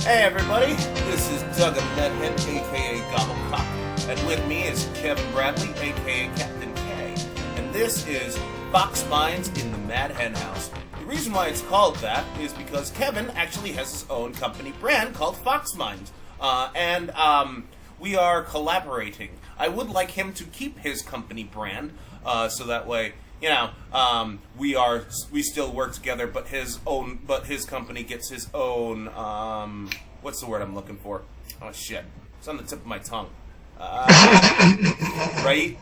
Hey everybody, this is Doug of Medhen, aka Gobblecock, and with me is Kevin Bradley, aka Captain K, and this is Fox Minds in the Mad Hen House. The reason why it's called that is because Kevin actually has his own company brand called Fox Minds, and we are collaborating. I would like him to keep his company brand, so that way, you know, we still work together, but his company gets his own, what's the word I'm looking for? Oh shit, it's on the tip of my tongue. Right?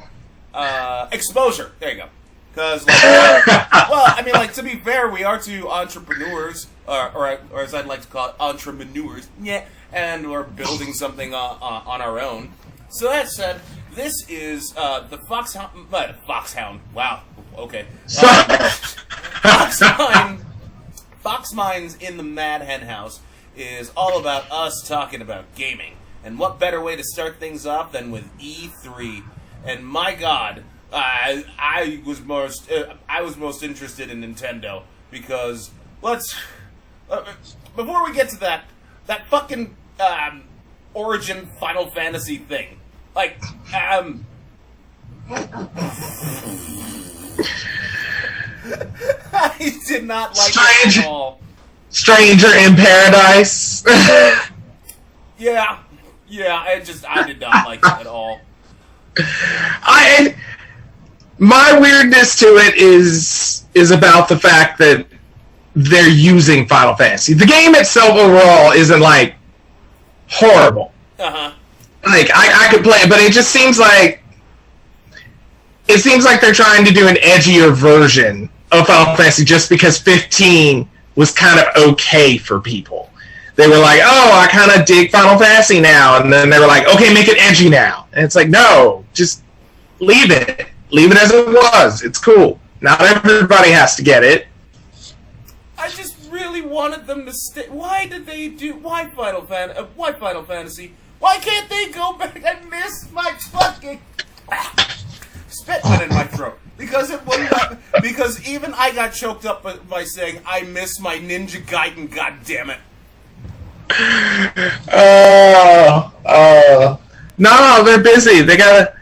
Exposure. There you go. Because, to be fair, we are two entrepreneurs, or as I'd like to call it, entrepreneurs. Yeah, and we're building something on our own. So that said, this is the Foxhound. Wow. Okay. Fox Minds in the Mad Hen House is all about us talking about gaming. And what better way to start things off than with E3? And my God, I was most interested in Nintendo because before we get to that fucking Origin Final Fantasy thing, I did not like it at all. Stranger in Paradise. Yeah, I did not like it at all. My weirdness to it is about the fact that they're using Final Fantasy. The game itself overall isn't horrible. Uh-huh. I could play it, but it just seems like they're trying to do an edgier version of Final Fantasy just because 15 was kind of okay for people. They were like, oh, I kind of dig Final Fantasy now, and then they were like, okay, make it edgy now. And it's like, no, just leave it. Leave it as it was. It's cool. Not everybody has to get it. I just really wanted them to stay. Why Final Fantasy? Why can't they go back? I miss my fucking... Spit went in my throat. Because even I got choked up by saying, I miss my Ninja Gaiden, goddammit. No, they're busy. They gotta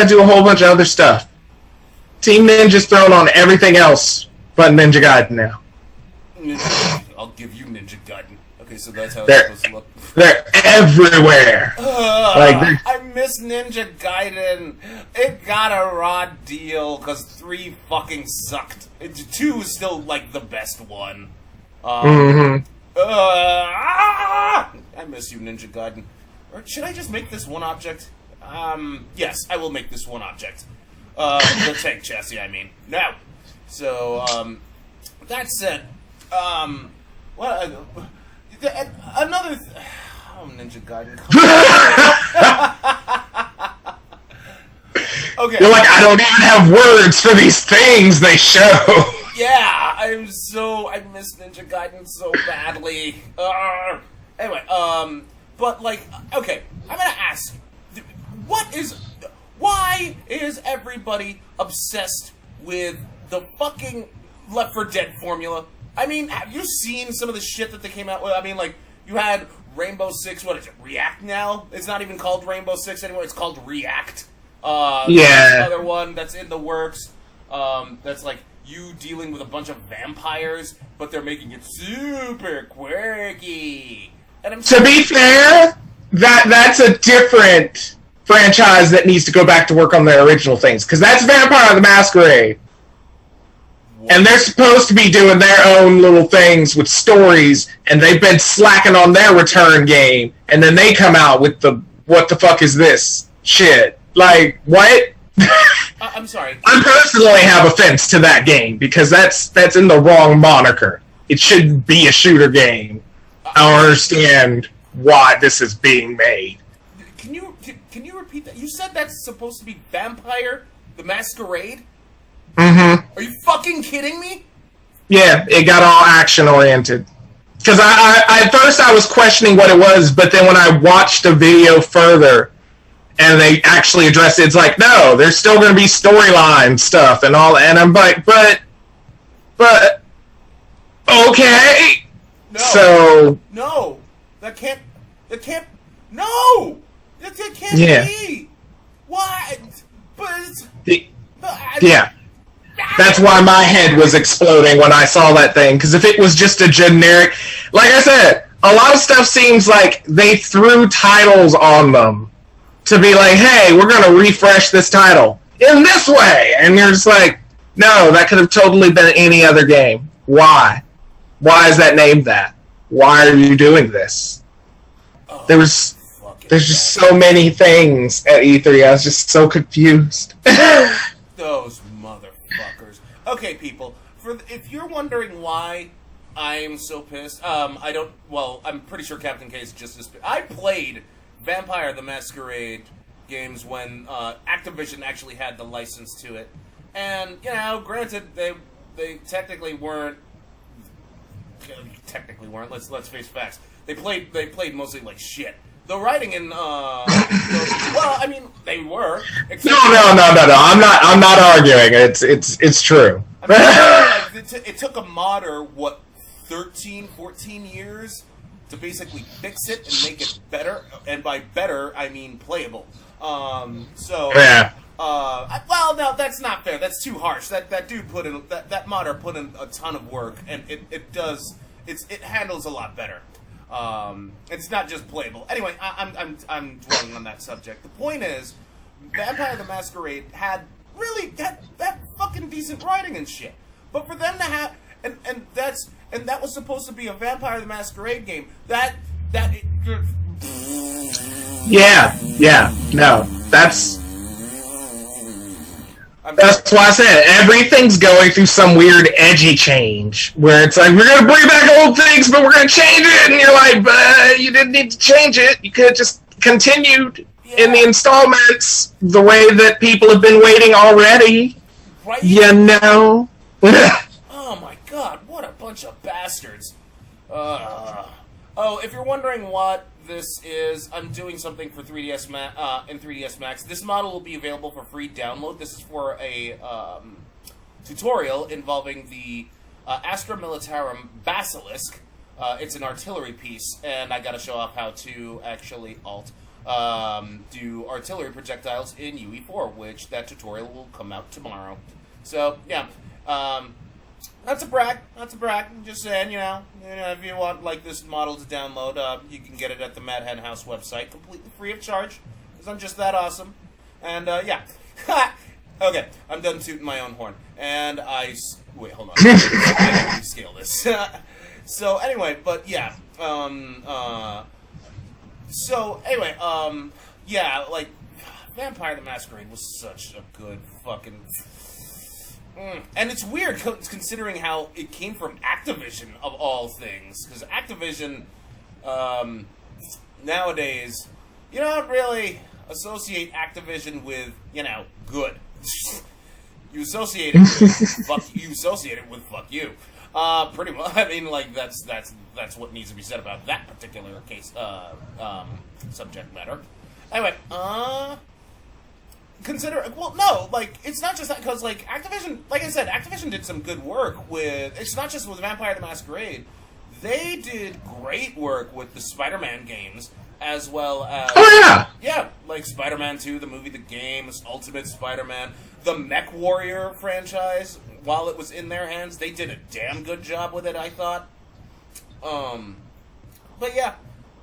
do a whole bunch of other stuff. Team Ninja's thrown on everything else but Ninja Gaiden now. I'll give you Ninja Gaiden. Okay, so that's how it's supposed to look. They're everywhere. I miss Ninja Gaiden. It got a raw deal because 3 fucking sucked. 2 is still the best one. I miss you, Ninja Gaiden. Or should I just make this one object? Yes, I will make this one object. The tank chassis, I mean. Now, so, that said, another... Oh, Ninja Gaiden. Okay. You're like, I don't even have words for these things they show. Yeah, I miss Ninja Gaiden so badly. Anyway, but okay, I'm gonna ask, why is everybody obsessed with the fucking Left 4 Dead formula? I mean, have you seen some of the shit that they came out with? I mean, you had Rainbow Six, what is it, React now? It's not even called Rainbow Six anymore, it's called React. There's another one that's in the works, that's you dealing with a bunch of vampires, but they're making it super quirky. And to be fair, that's a different franchise that needs to go back to work on their original things, because that's Vampire the Masquerade. What? And they're supposed to be doing their own little things with stories, and they've been slacking on their return game, and then they come out with the what the fuck is this shit? What? I'm sorry. I personally have offense to that game because that's in the wrong moniker. It shouldn't be a shooter game. I don't understand why this is being made. Can you repeat that? You said that's supposed to be Vampire the Masquerade? Mm-hmm. Are you fucking kidding me? Yeah, it got all action oriented. Because I at first I was questioning what it was, but then when I watched the video further, and they actually addressed it, it's no, there's still going to be storyline stuff and all, and I'm like, but okay. No. So No. That can't. No! That can't be! Why? Yeah. That's why my head was exploding when I saw that thing, because if it was just a generic... Like I said, a lot of stuff seems like they threw titles on them to be like, hey, we're going to refresh this title in this way! And you're just like, no, that could have totally been any other game. Why? Why is that named that? Why are you doing this? There's just so many things at E3. I was just so confused. Those motherfuckers. Okay, people. If you're wondering why I'm so pissed, I'm pretty sure Captain K is just as pissed. I played Vampire the Masquerade games when Activision actually had the license to it, and granted they technically weren't. Let's face facts. They played mostly like shit. The writing in they were. No. I'm not arguing. It's true. It took a modder 13, 14 years to basically fix it and make it better, and by better I mean playable. Yeah. No, that's not fair. That's too harsh. That dude that modder put in a ton of work, and it handles a lot better. It's not just playable. Anyway, I'm dwelling on that subject. The point is, Vampire the Masquerade had that fucking decent writing and shit. But for them to have that was supposed to be a Vampire the Masquerade game. That's why I said everything's going through some weird edgy change where it's like, we're going to bring back old things, but we're going to change it. And you're like, but you didn't need to change it. You could have just continued in the installments the way that people have been waiting already. Right? Oh my god, what a bunch of bastards. If you're wondering what this is, I'm doing something for 3DS in 3DS Max. This model will be available for free download. This is for a tutorial involving the Astra Militarum Basilisk. It's an artillery piece, and I gotta show off how to actually do artillery projectiles in UE4, which that tutorial will come out tomorrow. So, yeah. Not to brag. I'm just saying, if you want this model to download, you can get it at the Mad Hen House website, completely free of charge, because I'm just that awesome. And yeah, okay, I'm done tooting my own horn, and wait, hold on, I need to scale this. So anyway, but yeah, yeah, Vampire the Masquerade was such a good fucking. And it's weird considering how it came from Activision, of all things. Because Activision, nowadays, you don't really associate Activision with, good. You associate it with fuck you. Pretty much. I mean, that's what needs to be said about that particular case, subject matter. Anyway, it's not just that, because Activision, like I said, Activision did some good work with. It's not just with Vampire the Masquerade. They did great work with the Spider-Man games, as well as Spider-Man 2, the movie, the game, Ultimate Spider-Man, the Mech Warrior franchise. While it was in their hands, they did a damn good job with it, I thought. But yeah,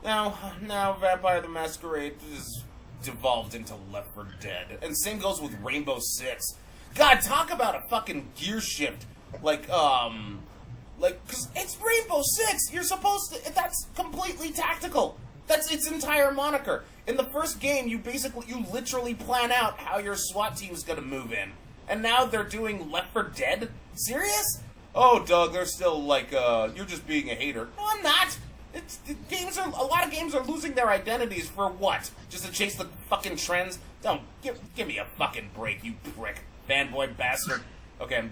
now Vampire the Masquerade is devolved into Left 4 Dead. And same goes with Rainbow Six. God, talk about a fucking gear shift. Cause it's Rainbow Six. You're supposed to, that's completely tactical. That's its entire moniker. In the first game, you literally plan out how your SWAT team's gonna move in. And now they're doing Left 4 Dead? Serious? Oh, Doug, they're still you're just being a hater. No, I'm not. A lot of games are losing their identities for what? Just to chase the fucking trends? Don't give me a fucking break, you prick, fanboy bastard. Okay, I'm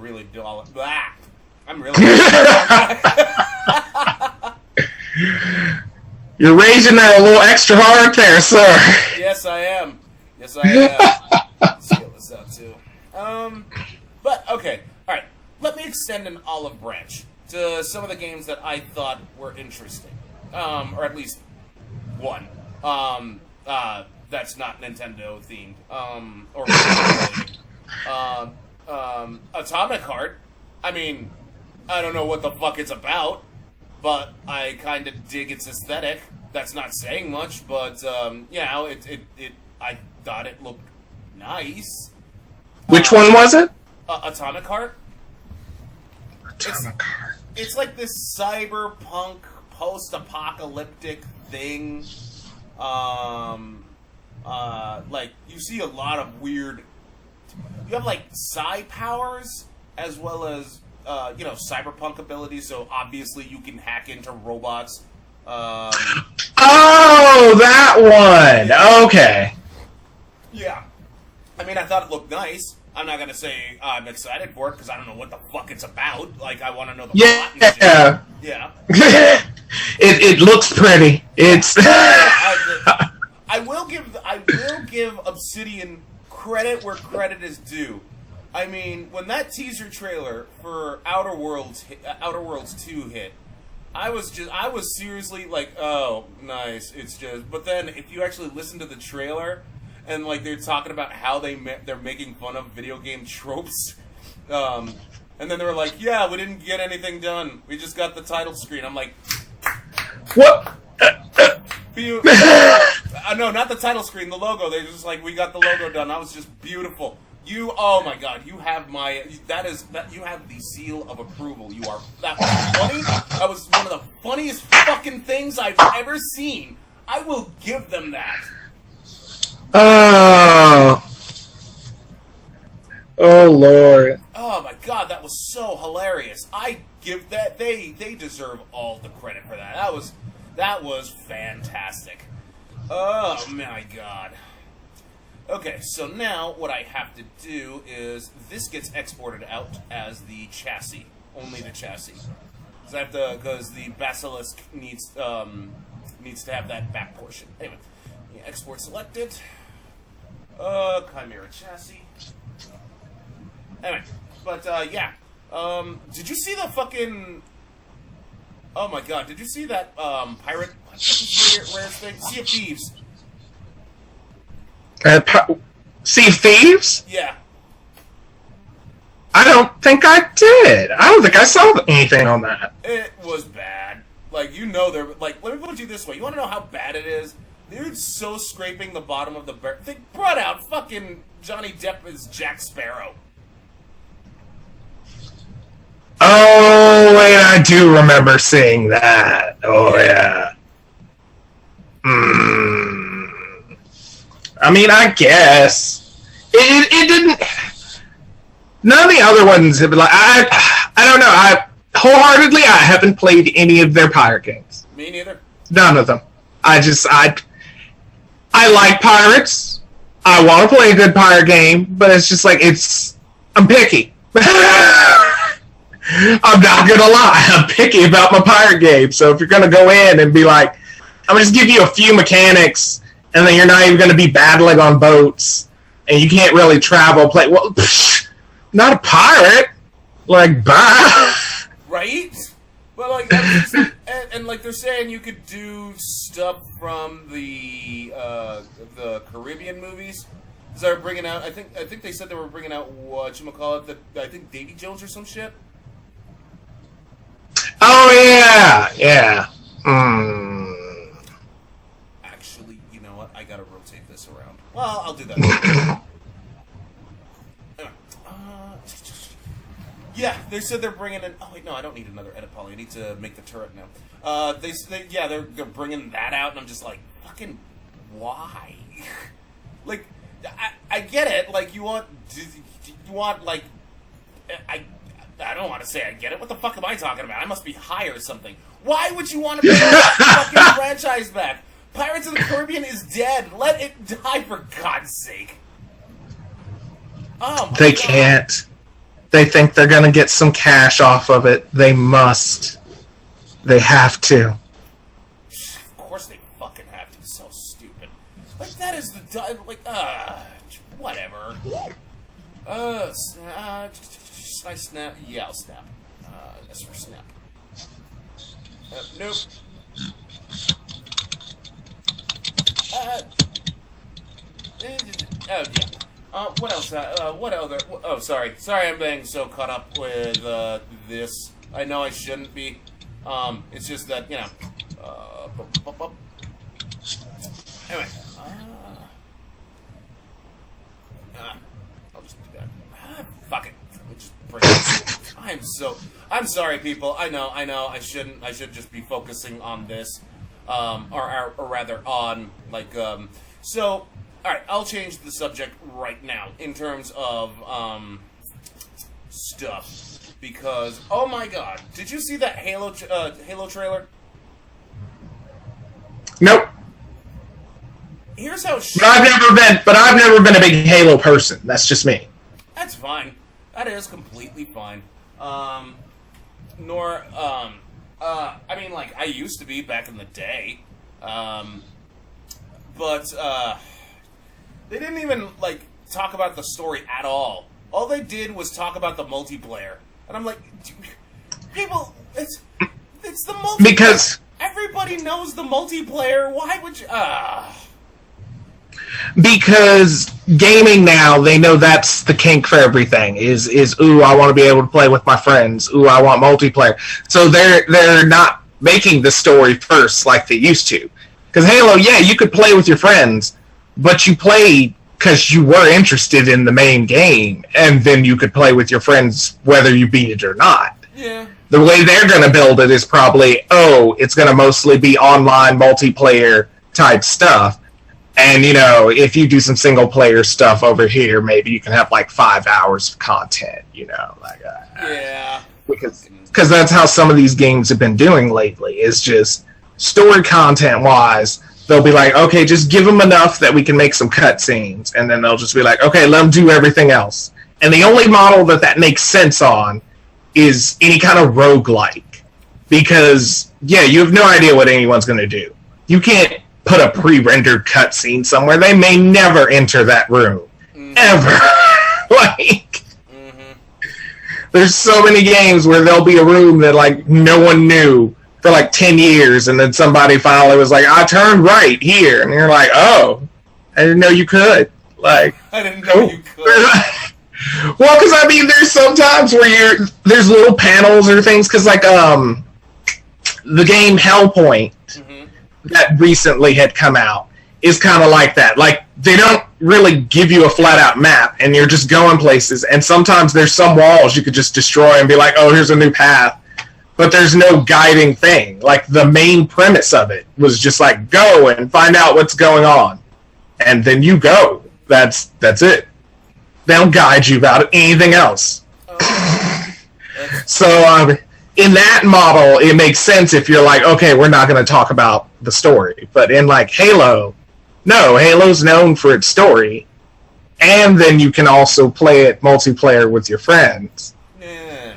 really blah. I'm really. You're raising that a little extra hard there, sir. Yes, I am. Let's scale this out too. But okay, all right. Let me extend an olive branch to some of the games that I thought were interesting. or at least one. That's not Nintendo themed. Or Atomic Heart. I mean, I don't know what the fuck it's about, but I kind of dig its aesthetic. That's not saying much, but I thought it looked nice. Which one was it? Atomic Heart. Atomic Heart. It's like this cyberpunk post-apocalyptic thing. Like you see a lot of weird. You have like psi powers as well as cyberpunk abilities. So obviously you can hack into robots. Oh, that one. Okay. Yeah. I mean, I thought it looked nice. I'm not gonna say I'm excited for it because I don't know what the fuck it's about. Like, I want to know the plot and shit. Yeah. It looks pretty. It's. I will give Obsidian credit where credit is due. I mean, when that teaser trailer for Outer Worlds 2 hit, I was seriously like, oh, nice. It's just, but then if you actually listen to the trailer and like they're talking about how they're making fun of video game tropes, and then they were like, yeah, we didn't get anything done. We just got the title screen. I'm like, what? No, not the title screen, the logo. They're just like, we got the logo done. That was just beautiful. Oh my god, you have you have the seal of approval. That was funny. That was one of the funniest fucking things I've ever seen. I will give them that. Oh Lord. Oh my god, that was so hilarious. I give that, they deserve all the credit for that. That was fantastic. Oh my god. Okay, so now what I have to do is this gets exported out as the chassis, only the chassis. Because the basilisk needs to have that back portion. Anyway, yeah, export selected. Chimera chassis. Anyway, but yeah. Did you see the fucking? Oh my god! Did you see that pirate? Rare thing? Sea of Thieves. Sea of Thieves? Yeah. I don't think I did. I don't think I saw anything on that. It was bad. Like, they're like. Let me put it to you this way. You want to know how bad it is? Dude's so scraping the bottom of the barrel. They brought out fucking Johnny Depp as Jack Sparrow. Oh, wait, I do remember seeing that. Oh, yeah. I mean, I guess. It didn't... None of the other ones have been like... I don't know. Wholeheartedly, I haven't played any of their pirate games. Me neither. None of them. I like pirates. I want to play a good pirate game, but it's just like, I'm picky. I'm not gonna lie, I'm picky about my pirate game. So if you're gonna go in and be like, I'm gonna just give you a few mechanics, and then you're not even gonna be battling on boats, and you can't really play. Well, not a pirate. Like, bye. Right? Well, like, and like they're saying, you could do stuff from the Caribbean movies. They're bringing out. I think they said they were bringing out whatchamacallit, I think Davy Jones or some shit. Oh, yeah. Actually, you know what? I gotta rotate this around. Well, I'll do that. Yeah, they said they're bringing in... Oh, wait, no, I don't need another edit poly. I need to make the turret now. They're bringing that out, and I'm just like, fucking why? Like, I get it. Like, you want, like... I don't want to say I get it. What the fuck am I talking about? I must be high or something. Why would you want to bring that fucking franchise back? Pirates of the Caribbean is dead. Let it die, for God's sake. Oh, my They God. can't. They think they're going to get some cash off of it. They must. They have to. Of course they fucking have to. It's so stupid. Like, that is the... whatever. I snap. Yeah, I'll snap. That's for snap. Nope. Oh yeah. What else? What other? Oh, sorry. I'm being so caught up with this. I know I shouldn't be. It's just that Anyway. I'll just do that. Fuck it. Let me just bring it. I'm sorry, people. I know. I shouldn't. I should just be focusing on this, or rather on So, all right. I'll change the subject right now in terms of stuff because oh my god, did you see that Halo trailer? Nope. Here's how. But I've never been a big Halo person. That's just me. That's fine. That is completely fine. I mean, I used to be back in the day. But they didn't even, talk about the story at all. All they did was talk about the multiplayer. And I'm like, people, it's the multiplayer. Because everybody knows the multiplayer. Why would you... Because gaming now, they know that's the kink for everything. Is ooh, I want to be able to play with my friends. Ooh, I want multiplayer. So they're not making the story first like they used to. Because Halo, yeah, you could play with your friends, but you played because you were interested in the main game, and then you could play with your friends whether you beat it or not. Yeah. The way they're going to build it is probably, it's going to mostly be online multiplayer type stuff. And, if you do some single-player stuff over here, maybe you can have, 5 hours of content, Yeah. Because that's how some of these games have been doing lately, is just story content-wise, they'll be like, okay, just give them enough that we can make some cutscenes. And then they'll just be like, okay, let them do everything else. And the only model that makes sense on is any kind of roguelike. Because, yeah, you have no idea what anyone's going to do. You can't put a pre-rendered cutscene somewhere. They may never enter that room. Mm-hmm. Ever. There's so many games where there'll be a room that, no one knew for, 10 years, and then somebody finally was like, I turned right here. And you're like, oh, I didn't know you could. I didn't know you could. Well, because, there's sometimes where there's little panels or things, because, the game Hellpoint, that recently had come out is kind of like that. They don't really give you a flat-out map, and you're just going places, and sometimes there's some walls you could just destroy and be like, oh, here's a new path. But there's no guiding thing. The main premise of it was just go and find out what's going on. And then you go. That's it. They don't guide you about anything else. So, in that model, it makes sense if you're okay, we're not going to talk about the story. But in Halo, no, Halo's known for its story, and then you can also play it multiplayer with your friends. Yeah.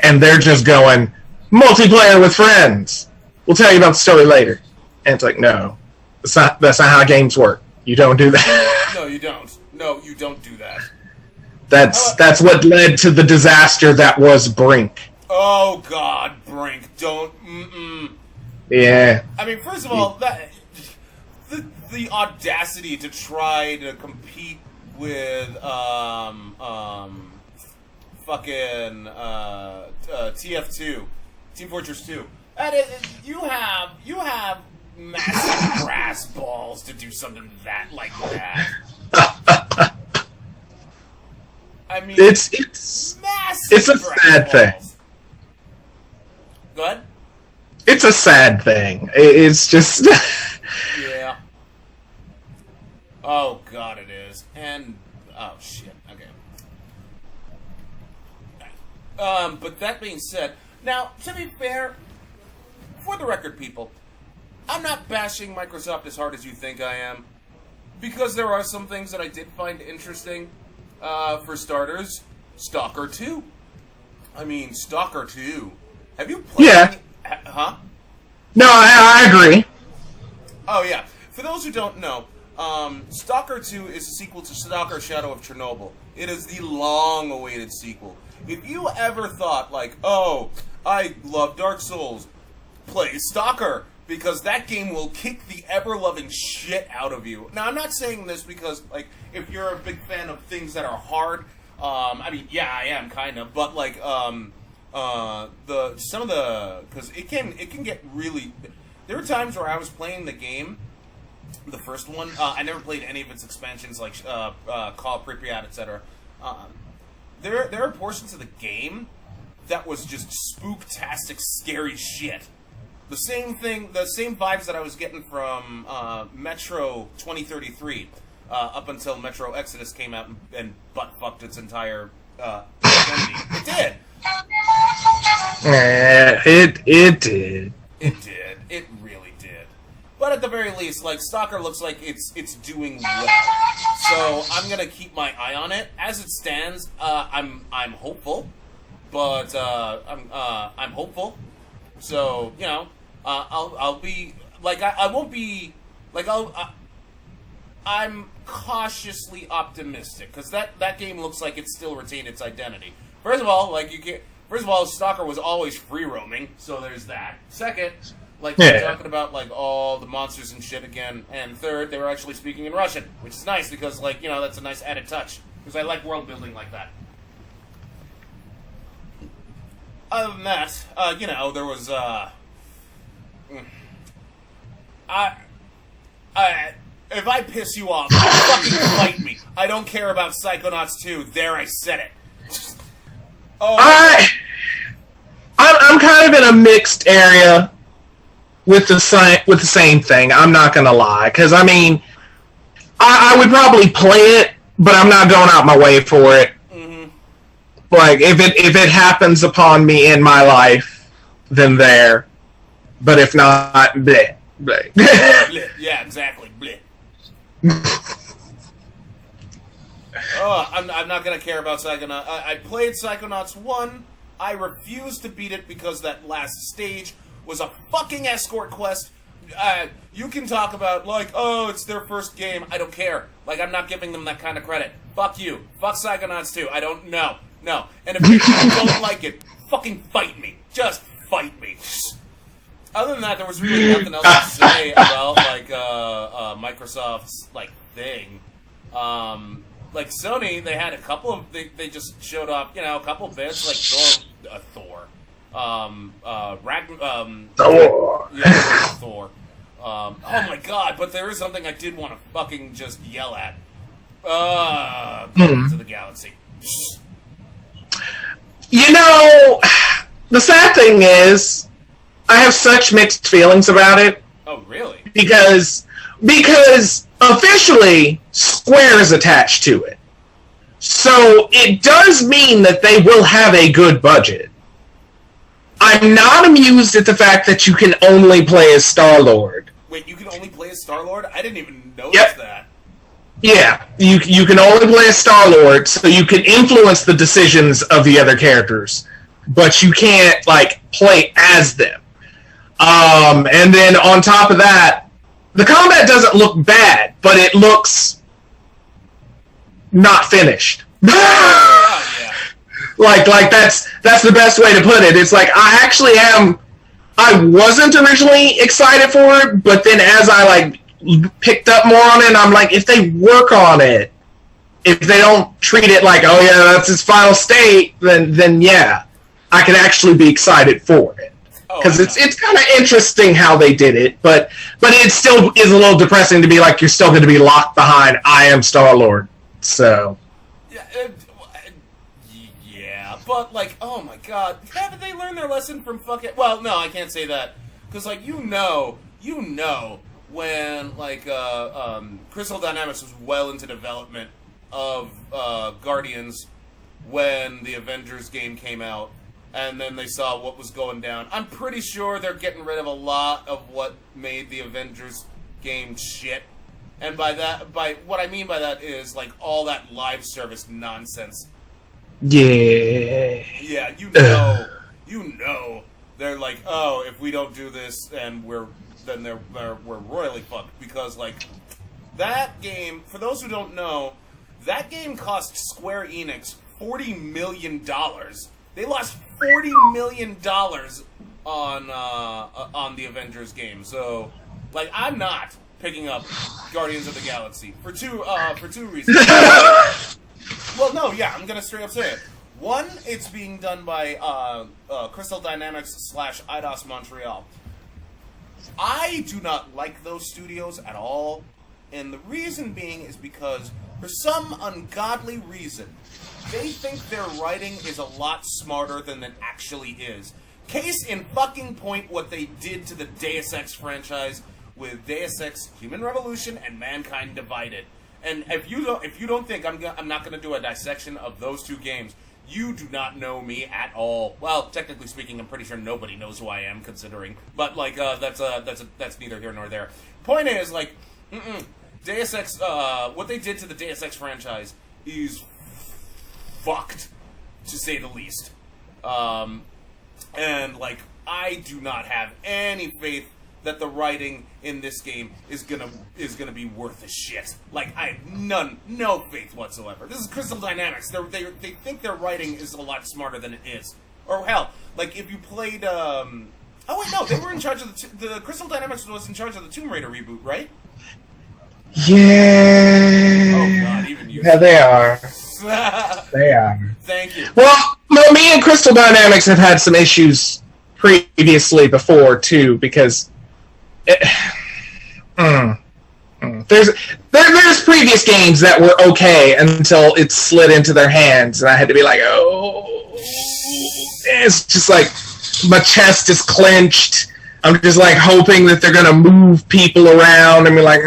And they're just going, multiplayer with friends. We'll tell you about the story later. And it's no, that's not how games work. You don't do that. No, you don't. No, you don't do that. That's what led to the disaster that was Brink. Oh God, Brink! Don't. Yeah. First of all, the audacity to try to compete with fucking TF2, Team Fortress 2. You have massive brass balls to do something like that. It's massive. It's a sad thing. Go ahead. It's a sad thing. It's just. Yeah. Oh God, it is. And oh shit. Okay. But that being said, now to be fair, for the record, people, I'm not bashing Microsoft as hard as you think I am, because there are some things that I did find interesting. For starters, Stalker 2. Stalker 2. Have you played? Yeah. Huh? No, I agree. Oh yeah. For those who don't know, Stalker 2 is a sequel to Stalker Shadow of Chernobyl. It is the long-awaited sequel. If you ever thought oh, I love Dark Souls, play Stalker. because that game will kick the ever-loving shit out of you. Now, I'm not saying this because, like, if you're a big fan of things that are hard, I mean, yeah, I am, kind of, but, like, because it can get really... There were times where I was playing the game, the first one, I never played any of its expansions, like, Call of Pripyat, etc., there are portions of the game that was just spooktastic, scary shit. The same vibes that I was getting from Metro 2033 up until Metro Exodus came out and butt-fucked its entire identity. It did! It did. It did. It really did. But at the very least, like, Stalker looks like it's doing well. So I'm gonna keep my eye on it. As it stands, I'm hopeful. But I'm hopeful. So, you know, I'll be like I won't be like I'm cautiously optimistic because that game looks like it still retained its identity. First of all, Stalker was always free roaming, so there's that. Second, like they're talking about like all the monsters and shit again, and third, they were actually speaking in Russian, which is nice because like you know that's a nice added touch because I like world building like that. Other than that, you know, there was, if I piss you off, fucking fight me. I don't care about Psychonauts 2. There, I said it. I'm kind of in a mixed area with the same thing. I'm not gonna lie, because I mean, I would probably play it, but I'm not going out my way for it. Like, if it happens upon me in my life, then there. But if not, bleh. Bleh. Bleh. Yeah, exactly. Bleh. I'm not going to care about Psychonauts. I played Psychonauts 1. I refused to beat it because that last stage was a fucking escort quest. You can talk about, like, oh, it's their first game. I don't care. Like, I'm not giving them that kind of credit. Fuck you. Fuck Psychonauts 2. I don't know. No. And if you don't like it, fucking fight me. Just fight me. Other than that, there was really nothing else to say about, like, Microsoft's, like, thing. Like, Sony, they had a couple of... They just showed off, you know, a couple of bits, like Thor. Thor. Oh, my God. But there is something I did want to fucking just yell at. Guardians of the Galaxy. You know, the sad thing is, I have such mixed feelings about it. Oh, really? Because officially, Square is attached to it. So it does mean that they will have a good budget. I'm not amused at the fact that you can only play as Star-Lord. Wait, you can only play as Star-Lord? I didn't even notice that. Yeah, you can only play as Star-Lord, so you can influence the decisions of the other characters, but you can't, like, play as them. And then on top of that, the combat doesn't look bad, but it looks not finished. Yeah. Like that's the best way to put it. It's like I wasn't originally excited for it, but then as I like picked up more on it, I'm like, if they work on it, if they don't treat it like, oh yeah, that's its final state, then yeah, I can actually be excited for it. Because it's kind of interesting how they did it, but it still is a little depressing to be like, you're still going to be locked behind, I am Star-Lord. So. Yeah, but like, oh my God, haven't they learned their lesson from fucking... Well, no, I can't say that. Because, like, you know, when, like, Crystal Dynamics was well into development of Guardians when the Avengers game came out, and then they saw what was going down. I'm pretty sure they're getting rid of a lot of what made the Avengers game shit. And by what I mean by that is, like, all that live service nonsense. Yeah. Yeah, you know, they're like, oh, if we don't do this, and we're royally fucked, because like that game. For those who don't know, that game cost Square Enix $40 million. They lost $40 million on the Avengers game. So, like, I'm not picking up Guardians of the Galaxy for two reasons. Well, no, yeah, I'm gonna straight up say it. One, it's being done by Crystal Dynamics / Eidos Montreal. I do not like those studios at all, and the reason being is because, for some ungodly reason, they think their writing is a lot smarter than it actually is. Case in fucking point what they did to the Deus Ex franchise with Deus Ex Human Revolution and Mankind Divided. And if you don't think I'm not going to do a dissection of those two games, you do not know me at all. Well, technically speaking, I'm pretty sure nobody knows who I am, considering. But like, that's neither here nor there. Point is, like, Deus Ex. What they did to the Deus Ex franchise is fucked, to say the least. And like, I do not have any faith that the writing in this game is gonna be worth a shit. Like, I have no faith whatsoever. This is Crystal Dynamics. They think their writing is a lot smarter than it is. Or hell, like if you played, oh wait, no, they were in charge of the Crystal Dynamics was in charge of the Tomb Raider reboot, right? Yeah. Oh god, even you. Yeah, they are. They are. Thank you. Well, no, me and Crystal Dynamics have had some issues previously before too, because there's previous games that were okay until it slid into their hands, and I had to be like, oh, it's just like my chest is clenched. I'm just like hoping that they're gonna move people around and be like,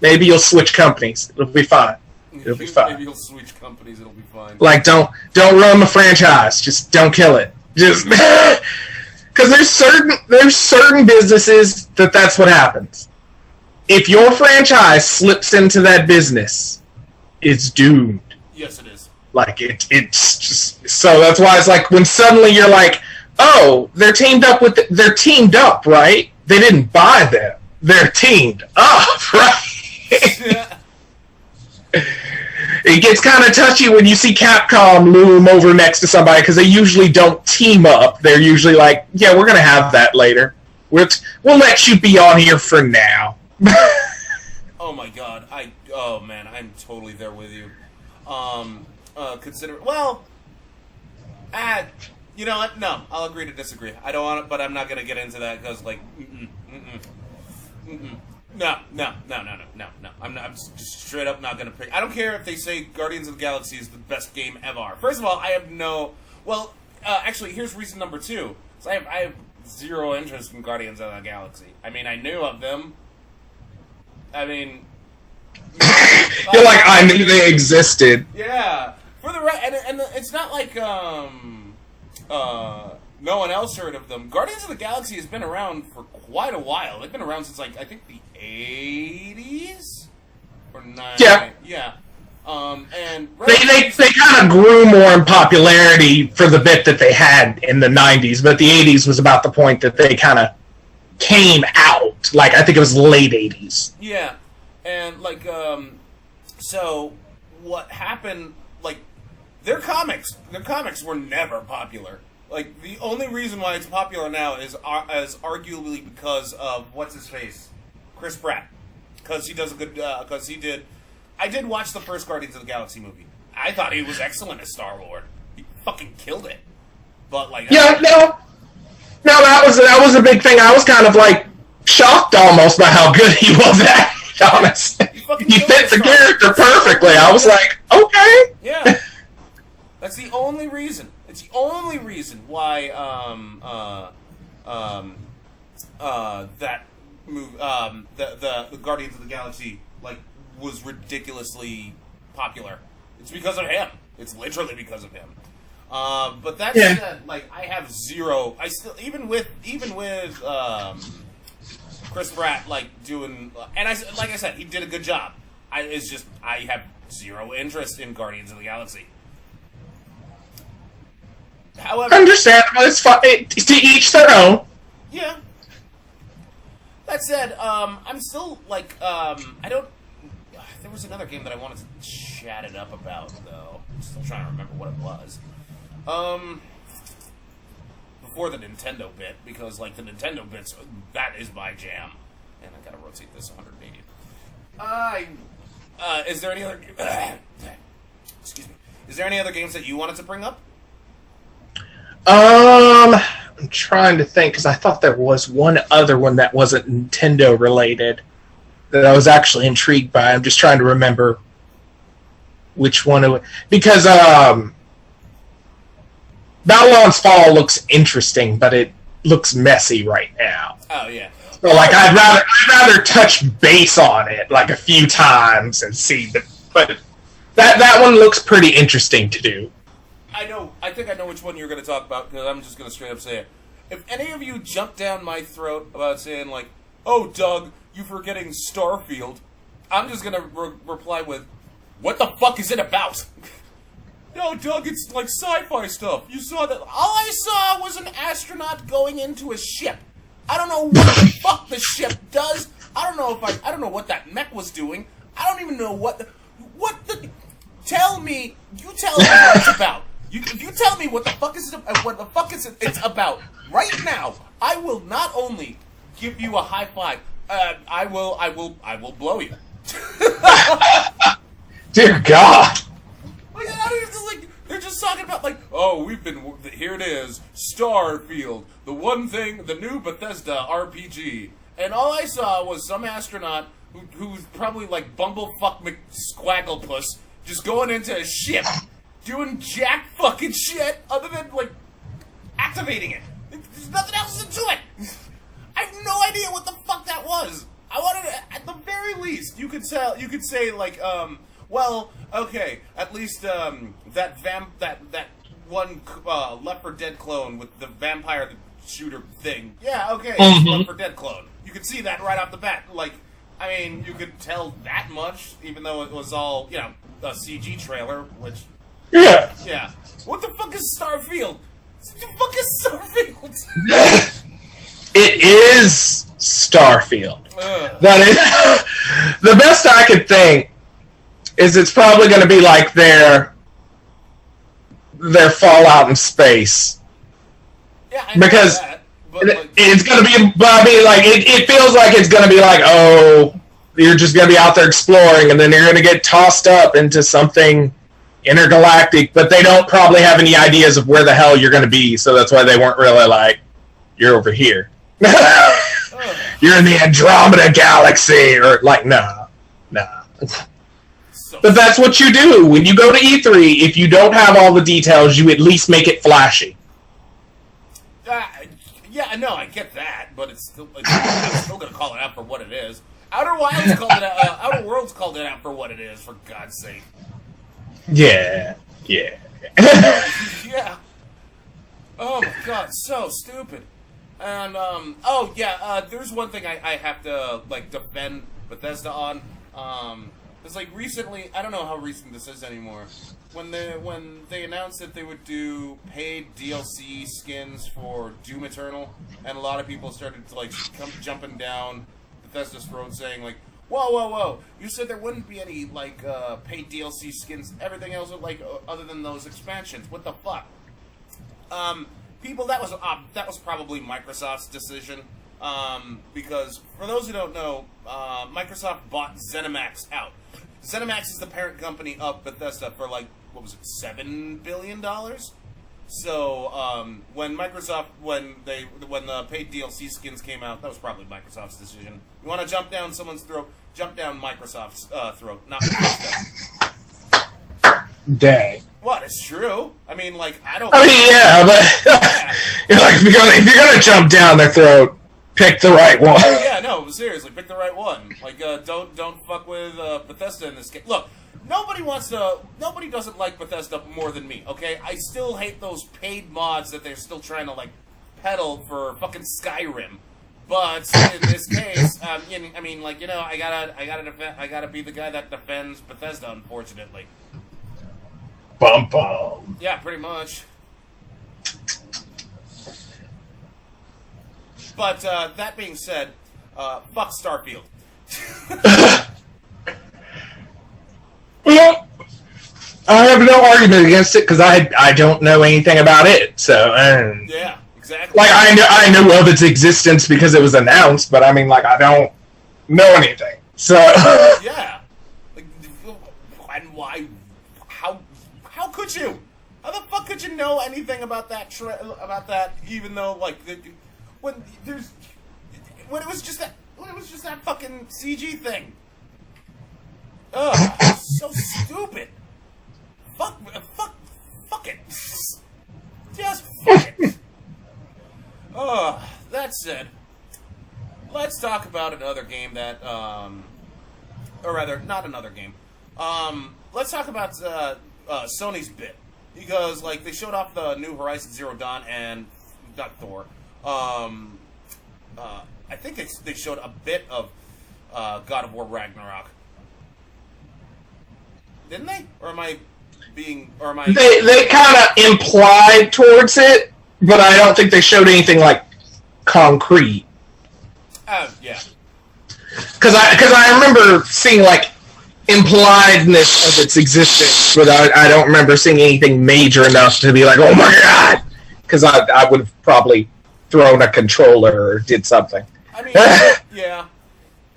maybe you'll switch companies. It'll be fine. It'll be fine. Maybe you'll switch companies. It'll be fine. Like, don't ruin the franchise. Just don't kill it. Just because there's certain businesses that's what happens. If your franchise slips into that business, it's doomed. Yes, it is. Like it's just so that's why it's like when suddenly you're like, oh, they're teamed up, right? They didn't buy them. They're teamed up, right? It gets kind of touchy when you see Capcom loom over next to somebody because they usually don't team up. They're usually like, yeah, we're going to have that later. We'll let you be on here for now. Oh my god. Oh man, I'm totally there with you. You know what? No, I'll agree to disagree. I don't want it, but I'm not going to get into that because, like, No. I'm just straight up not going to pick. I don't care if they say Guardians of the Galaxy is the best game ever. First of all, I have no... Well, actually, here's reason number two. So I have zero interest in Guardians of the Galaxy. I mean, I knew of them. I mean... You're like, I knew they existed. Yeah. For the and it's not like, no one else heard of them. Guardians of the Galaxy has been around for quite a while. They've been around since, like, I think the 80s? Or 90s? Yeah. Yeah. And... They kind of grew more in popularity for the bit that they had in the 90s, but the 80s was about the point that they kind of came out. Like, I think it was late 80s. Yeah. And, like, so, what happened, like, their comics were never popular. Like, the only reason why it's popular now is arguably because of, what's his face? Chris Pratt. Because he does a good, I did watch the first Guardians of the Galaxy movie. I thought he was excellent as Star-Lord. He fucking killed it. But, like... No, that was a big thing. I was kind of, like, shocked almost by how good he was at it, honestly. He fit the character perfectly. I was like, okay. Yeah. That's the only reason. It's the only reason why that move the Guardians of the Galaxy like was ridiculously popular. It's because of him. It's literally because of him. But that said, like I have zero. I still even with Chris Pratt like doing and like I said he did a good job. I have zero interest in Guardians of the Galaxy. However, understandable. It's fine. To each their own. Yeah. That said, I'm still like I don't. There was another game that I wanted to chat it up about though. I'm still trying to remember what it was. before the Nintendo bit, because, like, the Nintendo bits, that is my jam. And I gotta rotate this 180. Is there any other... excuse me. Is there any other games that you wanted to bring up? I'm trying to think, because I thought there was one other one that wasn't Nintendo related that I was actually intrigued by. I'm just trying to remember which one it was. Because Babylon's Fall looks interesting, but it looks messy right now. Oh, yeah. So, like, I'd rather touch base on it, like, a few times and see. But that one looks pretty interesting to do. I think I know which one you're going to talk about, because I'm just going to straight up say it. If any of you jump down my throat about saying, like, oh, Doug, you're forgetting Starfield, I'm just going to reply with, what the fuck is it about? No, Doug, it's like sci-fi stuff. You saw that. All I saw was an astronaut going into a ship. I don't know what the fuck the ship does. I don't know what that mech was doing. I don't even know tell me what it's about. You tell me what the fuck is it's about right now. I will not only give you a high five, I will blow you. Dear God. Like, they're just talking about, like, oh, here it is, Starfield, the new Bethesda RPG. And all I saw was some astronaut who's probably like Bumblefuck McSquagglepuss just going into a ship, doing jack fucking shit other than, like, activating it. There's nothing else to it. I have no idea what the fuck that was. I wanted to, at the very least, you could say, like, well, okay, at least, that one, Left 4 Dead clone with the vampire shooter thing. Yeah, okay, it's Left 4 Dead clone. You could see that right off the bat. Like, I mean, you could tell that much, even though it was all, you know, a CG trailer, which... Yeah. What the fuck is Starfield? What the fuck is Starfield? It is Starfield. That is... The best I could think is it's probably going to be like their Fallout in space. Yeah, I know because that, but like, it's going to be, but I mean, like, it feels like it's going to be like, oh, you're just going to be out there exploring, and then you're going to get tossed up into something intergalactic, but they don't probably have any ideas of where the hell you're going to be, so that's why they weren't really like, you're over here. You're in the Andromeda Galaxy, or like, nah. so But that's what you do. When you go to E3, if you don't have all the details, you at least make it flashy. yeah, no, I get that, but I'm still going to call it out for what it is. Outer Worlds called it out for what it is, for God's sake. Yeah. Yeah. Oh my God, so stupid. And there's one thing I have to like defend Bethesda on. It's like recently, I don't know how recent this is anymore. When they announced that they would do paid DLC skins for Doom Eternal, and a lot of people started to like come jumping down Bethesda's throat saying like, Whoa! You said there wouldn't be any like paid DLC skins. Everything else, like other than those expansions. What the fuck? People, that was probably Microsoft's decision. Because for those who don't know, Microsoft bought ZeniMax out. ZeniMax is the parent company of Bethesda for like what was it, $7 billion? So when the paid DLC skins came out, that was probably Microsoft's decision. You want to jump down someone's throat? Jump down Microsoft's throat, not Bethesda. Dang. What? It's true. I mean, like, I don't. I mean, yeah, but you're like, if you're gonna jump down their throat, pick the right one. Yeah, no, seriously, pick the right one. Like, don't fuck with Bethesda in this case. Look. Nobody doesn't like Bethesda more than me, okay? I still hate those paid mods that they're still trying to, like, peddle for fucking Skyrim. But in this case, I mean, like, you know, I gotta be the guy that defends Bethesda, unfortunately. Bum bum. Yeah, pretty much. But, that being said, fuck Starfield. Well, I have no argument against it because I don't know anything about it. So yeah, exactly. Like, I knew of its existence because it was announced, but I mean, like, I don't know anything. So yeah, like, and why? How could you? How the fuck could you know anything about that? About that, even though like when it was just that fucking CG thing. Ugh, so stupid. Fuck it. Just fuck it. That said, let's talk about another game that, or rather, not another game. Let's talk about Sony's bit, because like they showed off the new Horizon Zero Dawn and not Thor. I think they showed a bit of God of War Ragnarok, didn't they? Or am I being? Or am I? they kind of implied towards it, but I don't think they showed anything like concrete. Yeah. Because I remember seeing like impliedness of its existence, but I don't remember seeing anything major enough to be like, oh my god! Because I would have probably thrown a controller or did something. I mean, yeah.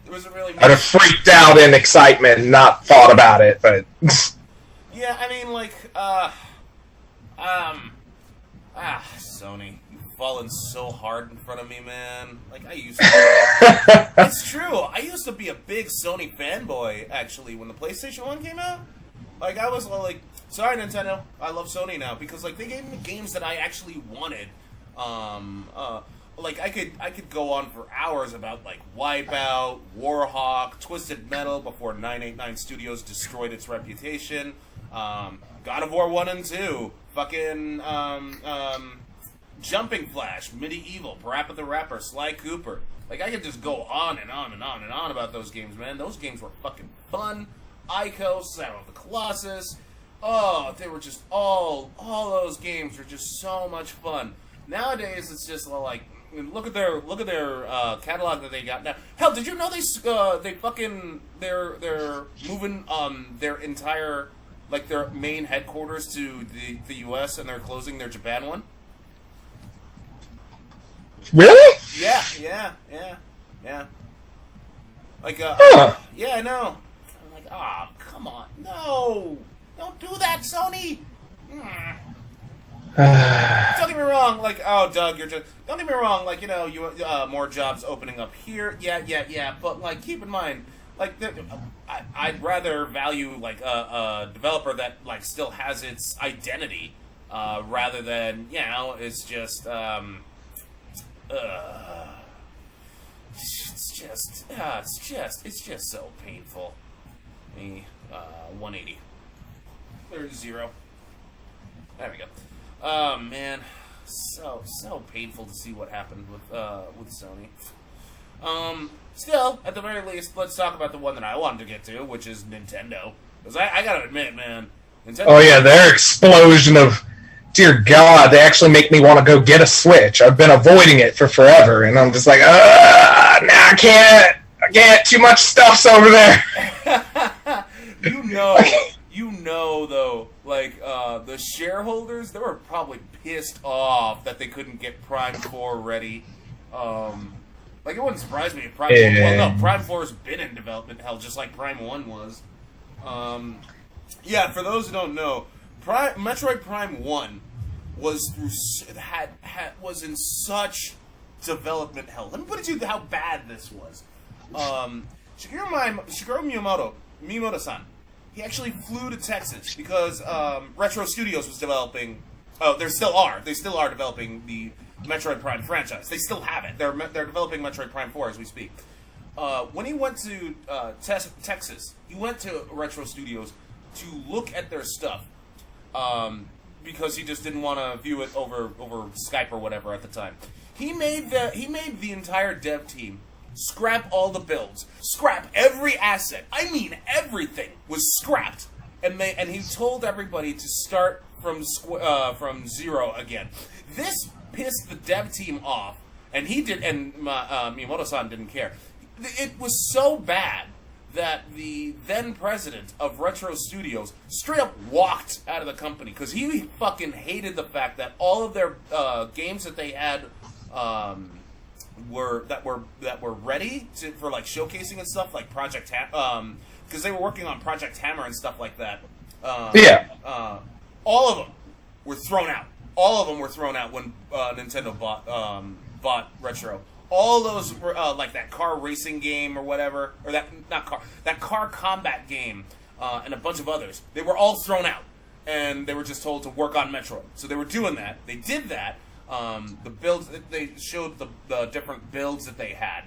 It wasn't really. I'd have freaked out in excitement and not thought about it, but. Yeah, I mean, like, Sony, you've fallen so hard in front of me, man. Like, I used to. It's true. I used to be a big Sony fanboy, actually, when the PlayStation 1 came out. Like, I was like, sorry, Nintendo, I love Sony now, because, like, they gave me games that I actually wanted. Like, I could go on for hours about, like, Wipeout, Warhawk, Twisted Metal before 989 Studios destroyed its reputation. God of War 1 and 2, fucking, Jumping Flash, Medieval, Parappa the Rapper, Sly Cooper. Like, I could just go on and on and on and on about those games, man. Those games were fucking fun. Ico, Shadow of the Colossus. Oh, they were just all those games were just so much fun. Nowadays, it's just like, look at their catalog that they got now. Hell, did you know they're moving their entire, like, their main headquarters to the U.S. and they're closing their Japan one? Really? Yeah. Like, yeah, I know. I'm like, come on, no, don't do that, Sony. Don't get me wrong, like, oh, Doug, you're just. Don't get me wrong, like, you know, you more jobs opening up here. Yeah. But like, keep in mind, like, I'd rather value like a developer that like still has its identity, rather than, you know, it's just it's just so painful. 180. There's 0. There we go. Oh man, so painful to see what happened with Sony. Still, at the very least, let's talk about the one that I wanted to get to, which is Nintendo. Because I gotta admit, man, Nintendo. Oh yeah, their explosion of, dear God, they actually make me want to go get a Switch. I've been avoiding it for forever, and I'm just like, nah, I can't. Too much stuff's over there. You know, though, like, the shareholders, they were probably pissed off that they couldn't get Prime 4 ready. Like, it wouldn't surprise me if Prime 4... Well, no, Prime 4's been in development hell, just like Prime 1 was. Yeah, for those who don't know, Metroid Prime 1 was was in such development hell. Let me put it to you how bad this was. Shigeru Miyamoto-san, he actually flew to Texas because Retro Studios was developing. Oh, they still are developing the Metroid Prime franchise. They still have it. They're developing Metroid Prime 4 as we speak. When he went to Texas, he went to Retro Studios to look at their stuff because he just didn't want to view it over Skype or whatever at the time. He made the entire dev team scrap all the builds, scrap every asset. I mean, everything was scrapped, and he told everybody to start from zero again. This pissed the dev team off, and he did, and Miyamoto-san didn't care. It was so bad that the then president of Retro Studios straight up walked out of the company because he fucking hated the fact that all of their games that they had were ready for like showcasing and stuff, like Project because they were working on Project Hammer and stuff like that. All of them were thrown out. All of them were thrown out when Nintendo bought Retro. All those were like that car racing game or whatever, or that car combat game, and a bunch of others. They were all thrown out, and they were just told to work on Metroid. So they were doing that. They did that. The builds they showed the different builds that they had,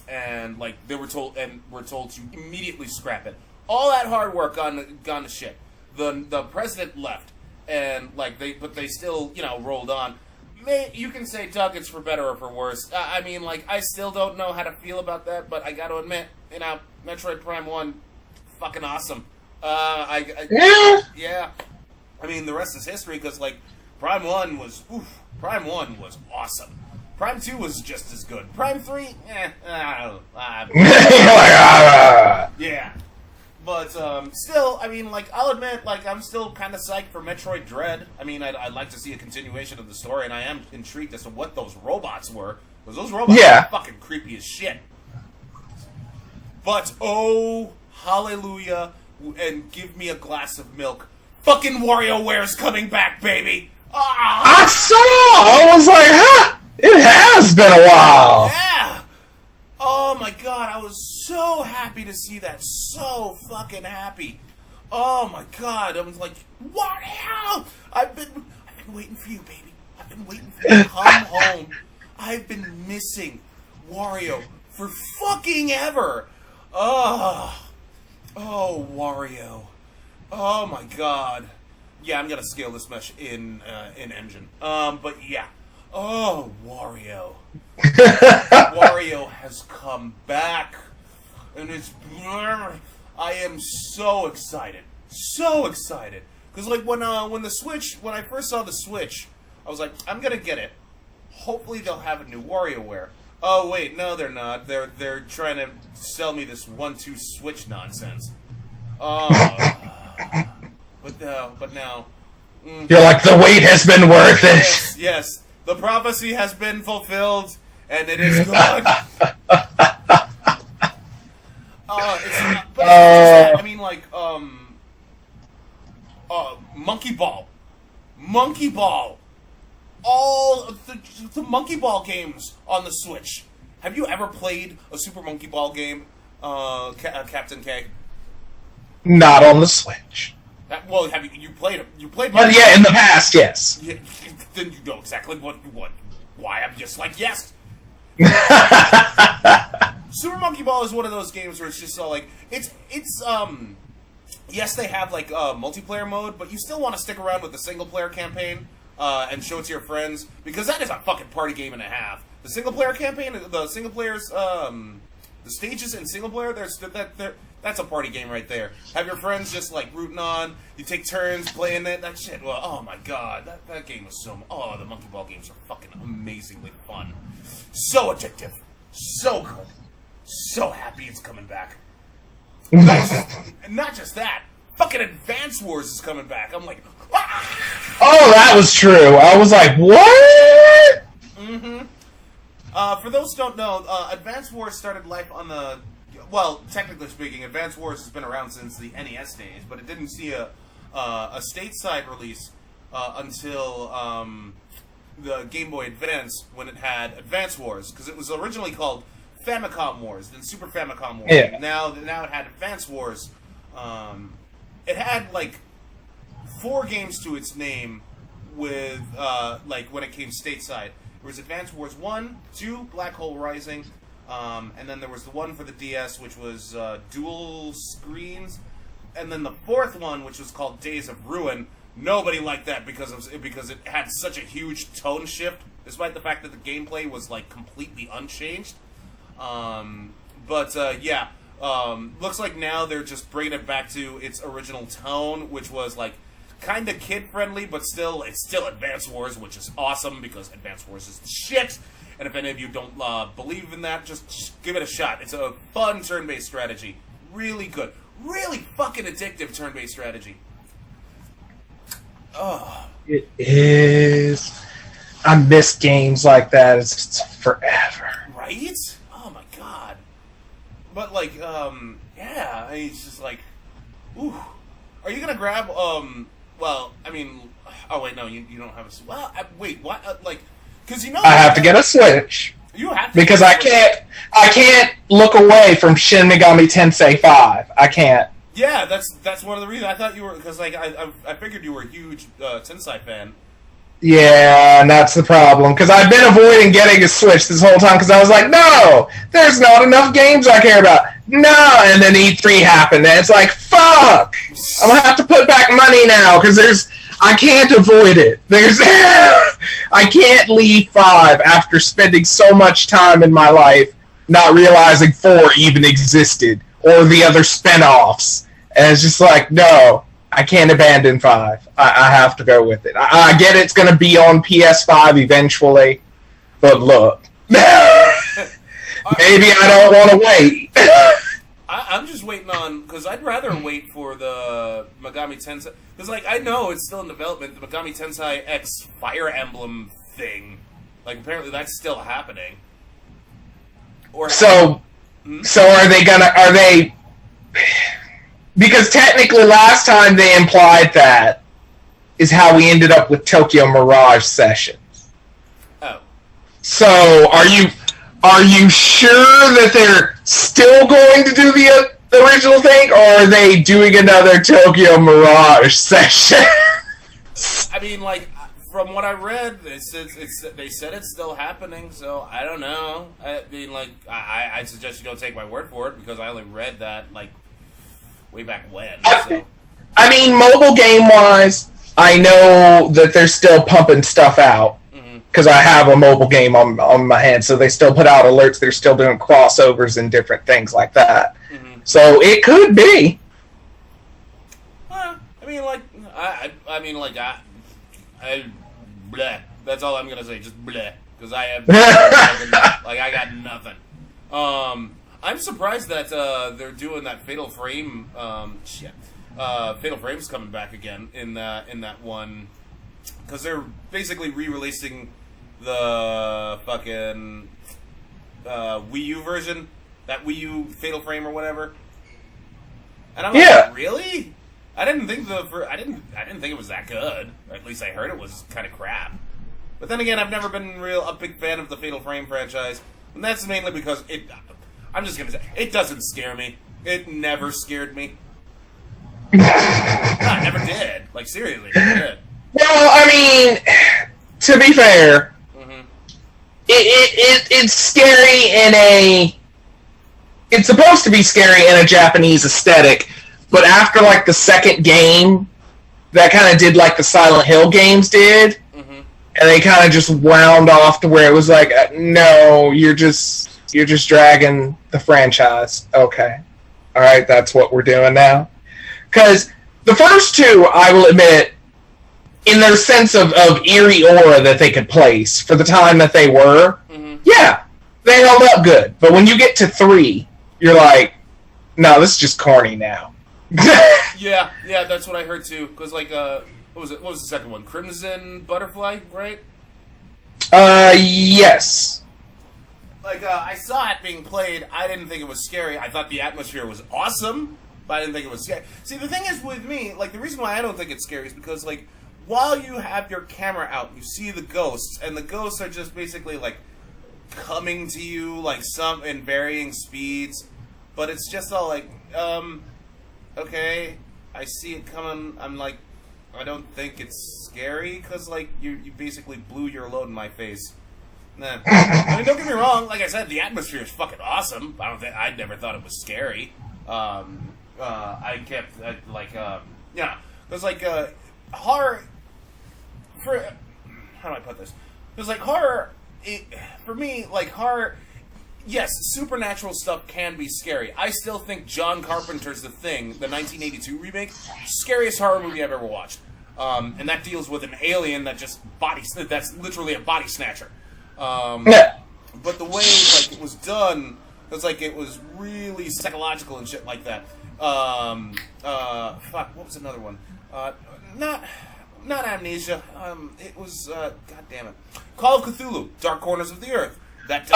and like they were told to immediately scrap it. All that hard work gone to shit. The president left, and like they still rolled on. You can say, Doug, it's for better or for worse. I mean, like, I still don't know how to feel about that, but I got to admit, Metroid Prime 1, fucking awesome. Yeah. I mean, the rest is history, because, like, Prime 1 was awesome. Prime 2 was just as good. Prime 3, yeah. But still, I mean, like, I'll admit, like, I'm still kind of psyched for Metroid Dread. I mean, I'd like to see a continuation of the story, and I am intrigued as to what those robots were. Because those robots are fucking creepy as shit. But, oh, hallelujah, and give me a glass of milk. Fucking WarioWare's coming back, baby! Ah! I was like, huh? It has been a while! Yeah! Oh my god, I was so happy to see that. So fucking happy. Oh my god, I was like, what hell? I've been waiting for you, baby. I've been waiting for you to come home. I've been missing Wario for fucking ever. Oh, Wario. Oh my god. Yeah, I'm gonna scale this mesh in engine. But yeah. Oh, Wario. Wario has come back, and I am so excited, because like when I first saw the Switch, I was like, I'm gonna get it. Hopefully they'll have a new WarioWare. Oh wait, no, they're not. They're trying to sell me this 1-2 Switch nonsense. Oh, but now, you're like, the wait has been worth it. Yes. The prophecy has been fulfilled, and it is good. I mean, like, Monkey Ball. All the Monkey Ball games on the Switch. Have you ever played a Super Monkey Ball game, Captain K? Not on the Switch. Well, have you played them? You played. Well, yeah, in the past, yes. Yeah, then you know exactly why I'm just like, yes. Super Monkey Ball is one of those games where it's just so like it's yes, they have like multiplayer mode, but you still want to stick around with the single player campaign and show it to your friends, because that is a fucking party game and a half. The single player campaign, the single players, the stages in single player, that's a party game right there. Have your friends just like rooting on. You take turns playing it. That shit. Well, oh my god, that game was so. Oh, the Monkey Ball games are fucking amazingly fun. So addictive. So good. So happy it's coming back. Not just that. Fucking Advance Wars is coming back. I'm like, ah! Oh, that was true. I was like, what? Mm-hmm. For those who don't know, Advance Wars started life on the. Well, technically speaking, Advance Wars has been around since the NES days, but it didn't see a stateside release until the Game Boy Advance, when it had Advance Wars, because it was originally called Famicom Wars, then Super Famicom Wars. Yeah. Now it had Advance Wars. It had like 4 games to its name with like when it came stateside. There was Advance Wars 1, 2, Black Hole Rising. And then there was the one for the DS, which was dual screens, and then the 4th one, which was called Days of Ruin. Nobody liked that because it had such a huge tone shift, despite the fact that the gameplay was like completely unchanged. Yeah, looks like now they're just bringing it back to its original tone, which was like kind of kid friendly, but it's still Advance Wars, which is awesome because Advance Wars is the shit. And if any of you don't believe in that, just give it a shot. It's a fun turn-based strategy. really good. Really fucking addictive turn-based strategy. Oh. It is. I miss games like that. It's forever. Right? Oh my god. But like, yeah, it's just like, ooh. Are you gonna grab, well, I mean, oh wait, no, you don't have a, well, wait, what, like, because you know. I have to get a Switch. You have to. Because I can't look away from Shin Megami Tensei 5. I can't. Yeah, that's one of the reasons. I thought you were, because like, I figured you were a huge Tensei fan. Yeah, and that's the problem. Because I've been avoiding getting a Switch this whole time because I was like, no, there's not enough games I care about. No, and then E3 happened, and it's like, fuck! I'm going to have to put back money now because I can't avoid it. I can't leave 5 after spending so much time in my life not realizing 4 even existed, or the other spin-offs. And it's just like, no. I can't abandon 5. I have to go with it. I get it's going to be on PS5 eventually, but look. Maybe I don't want to wait. I'm just waiting on, because I'd rather wait for the Megami Tensei, because like, I know it's still in development, the Megami Tensei X Fire Emblem thing. Like, apparently that's still happening. Or so are they... Because technically last time they implied that is how we ended up with Tokyo Mirage Sessions. Oh. So are you sure that they're still going to do the original thing, or are they doing another Tokyo Mirage Session? I mean, like, from what I read, they said it's still happening, so I don't know. I mean, like, I suggest you don't take my word for it, because I only read that, like, way back when. So. I mean, mobile game-wise, I know that they're still pumping stuff out. Because I have a mobile game on my hand, so they still put out alerts. They're still doing crossovers and different things like that. So it could be. I mean, like, I mean, like, bleh. That's all I'm gonna say, just bleh, because I have like I got nothing. I'm surprised that they're doing that Fatal Frame shit. Fatal Frame's coming back again in that one, because they're basically re-releasing the fucking Wii U version, that Wii U Fatal Frame or whatever. And I'm like, really? I didn't think it was that good. Or at least I heard it was kind of crap. But then again, I've never been a big fan of the Fatal Frame franchise, and that's mainly because I'm just gonna say, it doesn't scare me. It never scared me. No, it never did. Like, seriously, it never did. Well, I mean, to be fair, it's scary in a... It's supposed to be scary in a Japanese aesthetic, but after, like, the second game, that kind of did like the Silent Hill games did, and they kind of just wound off to where it was like, no, you're just dragging the franchise. Okay. Alright, that's what we're doing now. Because the first two, I will admit, in their sense of eerie aura that they could place for the time that they were, yeah, they held up good. But when you get to 3, you're like, no, this is just corny now. yeah, that's what I heard too. Because, like, what was it? What was the second one? Crimson Butterfly, right? Yes. Like, I saw it being played. I didn't think it was scary. I thought the atmosphere was awesome, but I didn't think it was scary. See, the thing is with me, like, the reason why I don't think it's scary is because, like, while you have your camera out, you see the ghosts, and the ghosts are just basically, like, coming to you, like, some in varying speeds, but it's just all like, okay, I see it coming. I'm like, I don't think it's scary, because, like, you basically blew your load in my face. Nah. I mean, don't get me wrong. Like I said, the atmosphere is fucking awesome. I never thought it was scary. I kept yeah, because like horror. How do I put this? Because like horror, for me, like horror. Yes, supernatural stuff can be scary. I still think John Carpenter's The Thing, the 1982 remake, scariest horror movie I've ever watched. And that deals with an alien that's literally a body snatcher. But the way like it was done It's like it was really psychological and shit like that. Fuck, what was another one? Not Amnesia. It was God damn it, Call of Cthulhu: Dark Corners of the Earth. That.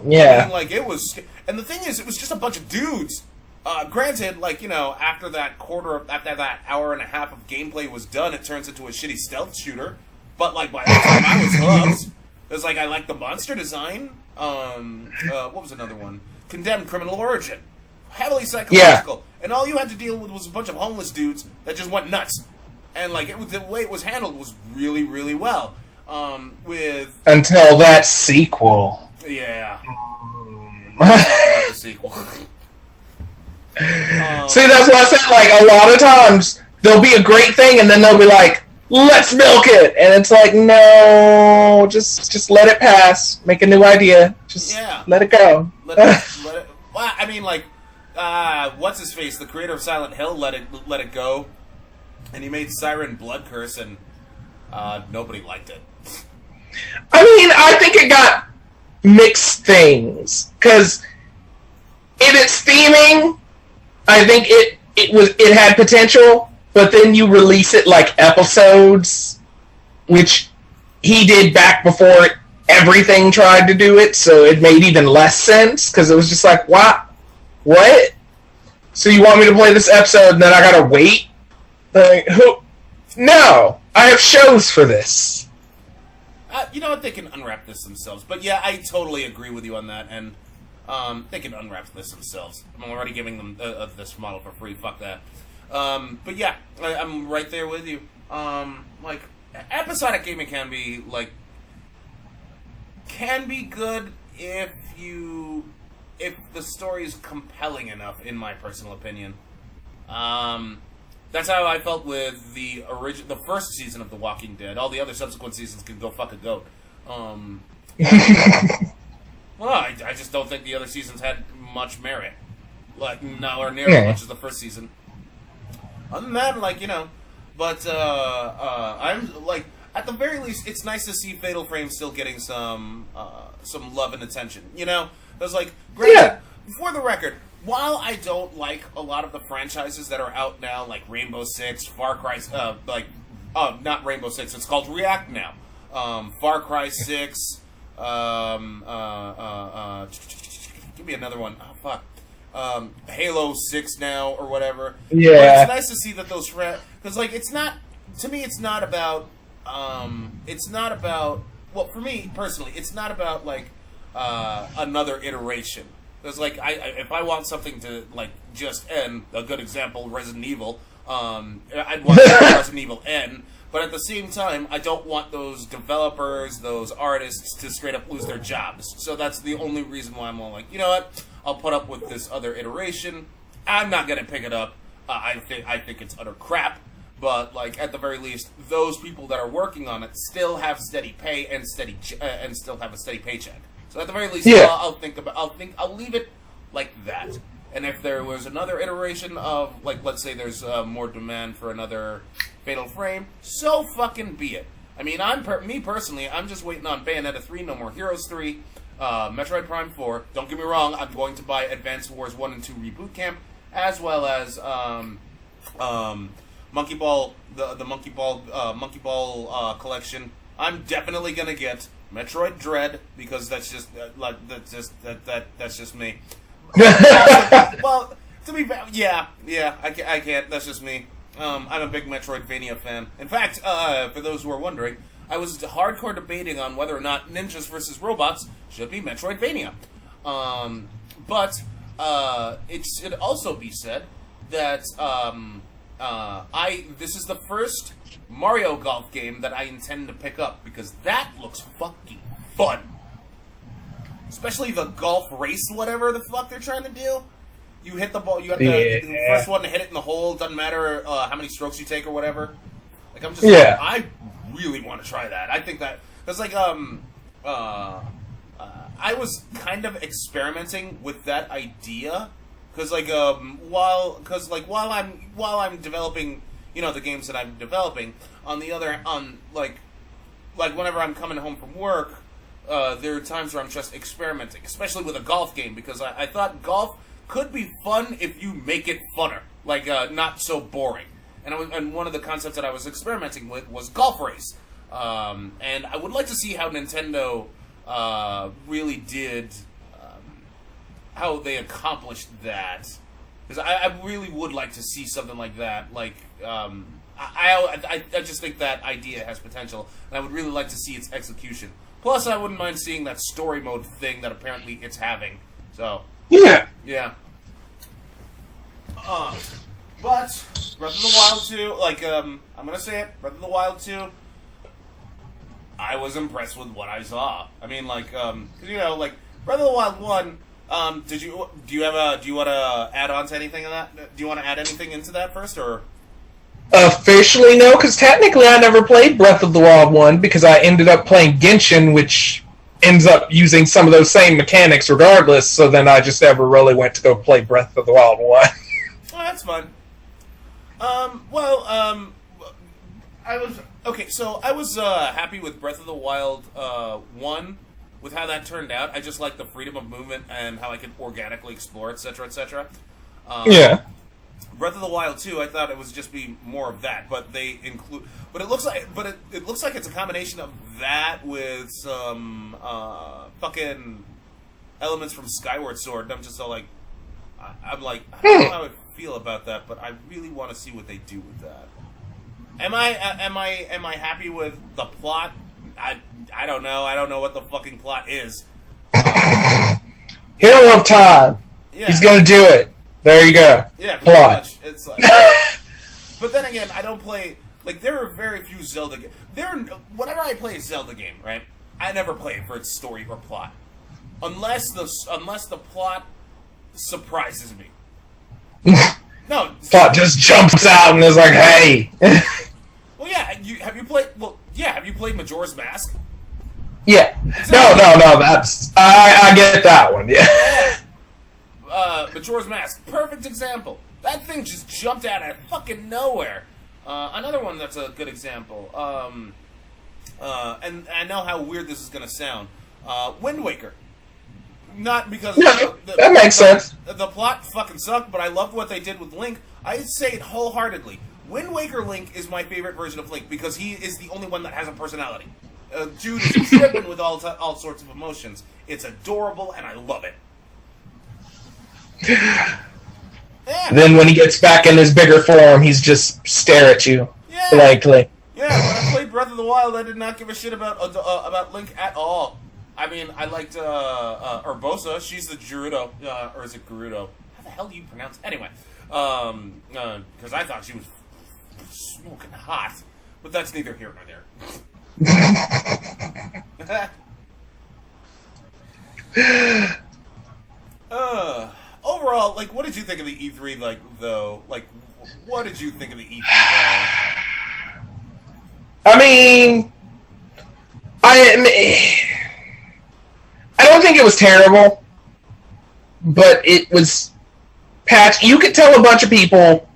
Yeah. I mean, like it was, and the thing is, it was just a bunch of dudes. Granted, like, you know, after that hour and a half of gameplay was done, it turns into a shitty stealth shooter. But like by the time I was hooked, it was like I liked the monster design. What was another one? Condemned Criminal Origin. Heavily psychological. Yeah. And all you had to deal with was a bunch of homeless dudes that just went nuts. And like the way it was handled was really, really well. Until that sequel. Yeah. The sequel. See, that's what I said. Like, a lot of times there'll be a great thing, and then they'll be like, "Let's milk it," and it's like, no, just let it pass. Make a new idea. Just let it go. Let it. Well, I mean, like, what's his face? The creator of Silent Hill let it go, and he made Siren Blood Curse, and nobody liked it. I mean, I think it got mixed things because in its theming, I think it had potential, but then you release it like episodes, which he did back before everything tried to do it, so it made even less sense because it was just like, what? So you want me to play this episode and then I gotta wait? Like, who? No, I have shows for this. You know what? They can unwrap this themselves. But yeah, I totally agree with you on that, and they can unwrap this themselves. I'm already giving them this model for free. Fuck that. But yeah, I'm right there with you. Like, episodic gaming can be good if the story is compelling enough, in my personal opinion. That's how I felt with the first season of The Walking Dead. All the other subsequent seasons can go fuck a goat. Well, I just don't think the other seasons had much merit. Like, nowhere near as much as the first season. Other than that, like, you know, but I'm like, at the very least, it's nice to see Fatal Frame still getting some love and attention. You know, there's like, for the record, while I don't like a lot of the franchises that are out now, like Rainbow Six, Far Cry, not Rainbow Six, it's called React now. Far Cry 6, give me another one. Oh, fuck. Halo 6 now, or whatever. Yeah. But it's nice to see that those because, like, it's not, to me, it's not about, well, for me, personally, it's not about, like, another iteration. There's like, if I want something to like just end, a good example, Resident Evil. I'd want Resident Evil end, but at the same time, I don't want those developers, those artists, to straight up lose their jobs. So that's the only reason why I'm all like, you know what? I'll put up with this other iteration. I'm not gonna pick it up. I think it's utter crap. But like, at the very least, those people that are working on it still have steady pay and still have a steady paycheck. So at the very least, I'll leave it like that. And if there was another iteration of, like, let's say there's more demand for another Fatal Frame, so fucking be it. I mean, me personally, I'm just waiting on Bayonetta 3, No More Heroes 3, Metroid Prime 4. Don't get me wrong, I'm going to buy Advance Wars 1 and 2 Reboot Camp, as well as Monkey Ball, the Monkey Ball collection. I'm definitely gonna get Metroid Dread, because that's just that's just me. Well, to be fair, I can't. That's just me. I'm a big Metroidvania fan. In fact, for those who are wondering, I was hardcore debating on whether or not Ninjas vs. Robots should be Metroidvania. But it should also be said that this is the first Mario Golf game that I intend to pick up, because that looks fucking fun. Especially the golf race, whatever the fuck they're trying to do. You hit the ball, you have the first one to hit it in the hole, doesn't matter how many strokes you take or whatever. Like, I'm just like, I really want to try that. I think that, because like, I was kind of experimenting with that idea, because like, while I'm developing, you know, the games that I'm developing, like whenever I'm coming home from work, there are times where I'm just experimenting, especially with a golf game, because I thought golf could be fun if you make it funner, like not so boring. And one of the concepts that I was experimenting with was golf race. And I would like to see how Nintendo really did, how they accomplished that. Because I really would like to see something like that. Like, I just think that idea has potential, and I would really like to see its execution. Plus, I wouldn't mind seeing that story mode thing that apparently it's having. So, Yeah. yeah. But Breath of the Wild 2, like, I'm gonna say it, Breath of the Wild 2, I was impressed with what I saw. I mean, like, 'cause, you know, like, Breath of the Wild 1, do you want to add on to anything of that? Do you want to add anything into that first, or? Officially, no, because technically I never played Breath of the Wild 1 because I ended up playing Genshin, which ends up using some of those same mechanics regardless, so then I just never really went to go play Breath of the Wild 1. Oh, that's fun. I was happy with Breath of the Wild 1 with how that turned out. I just like the freedom of movement and how I could organically explore, etc., etc. Yeah. Breath of the Wild 2, I thought it was just be more of that, but they include. But it looks like it's a combination of that with some fucking elements from Skyward Sword. And I'm just all like, I'm like, I don't know how I feel about that, but I really want to see what they do with that. Am I happy with the plot? I don't know. I don't know what the fucking plot is. Hero of Time. Yeah. He's gonna do it. There you go. Yeah, pretty plot. much. It's like, but then again, I don't play. Like, there are very few Zelda games. Whenever I play a Zelda game, right, I never play it for its story or plot, unless the plot surprises me. No, Plot just jumps out and is like, "Hey." Well, yeah. Have you played Majora's Mask? Yeah. Exactly. No. That's I get that one. Yeah. Majora's Mask, perfect example. That thing just jumped out of fucking nowhere. Another one that's a good example. And I know how weird this is gonna sound. Wind Waker. Not because that makes sense. The plot fucking sucked, but I loved what they did with Link. I say it wholeheartedly. Wind Waker Link is my favorite version of Link because he is the only one that has a personality. Dude is tripping with all sorts of emotions. It's adorable, and I love it. Yeah. Then when he gets back in his bigger form, he's just stare at you blankly. Yeah, when I played Breath of the Wild, I did not give a shit about Link at all. I mean, I liked Urbosa. She's the Gerudo, or is it Gerudo? How the hell do you pronounce it? Anyway, because I thought she was smoking hot, but that's neither here nor there. Overall, like, what did you think of the E3? Like, though, like, what did you think of the E3? I mean, I don't think it was terrible, but it was patched. You could tell a bunch of people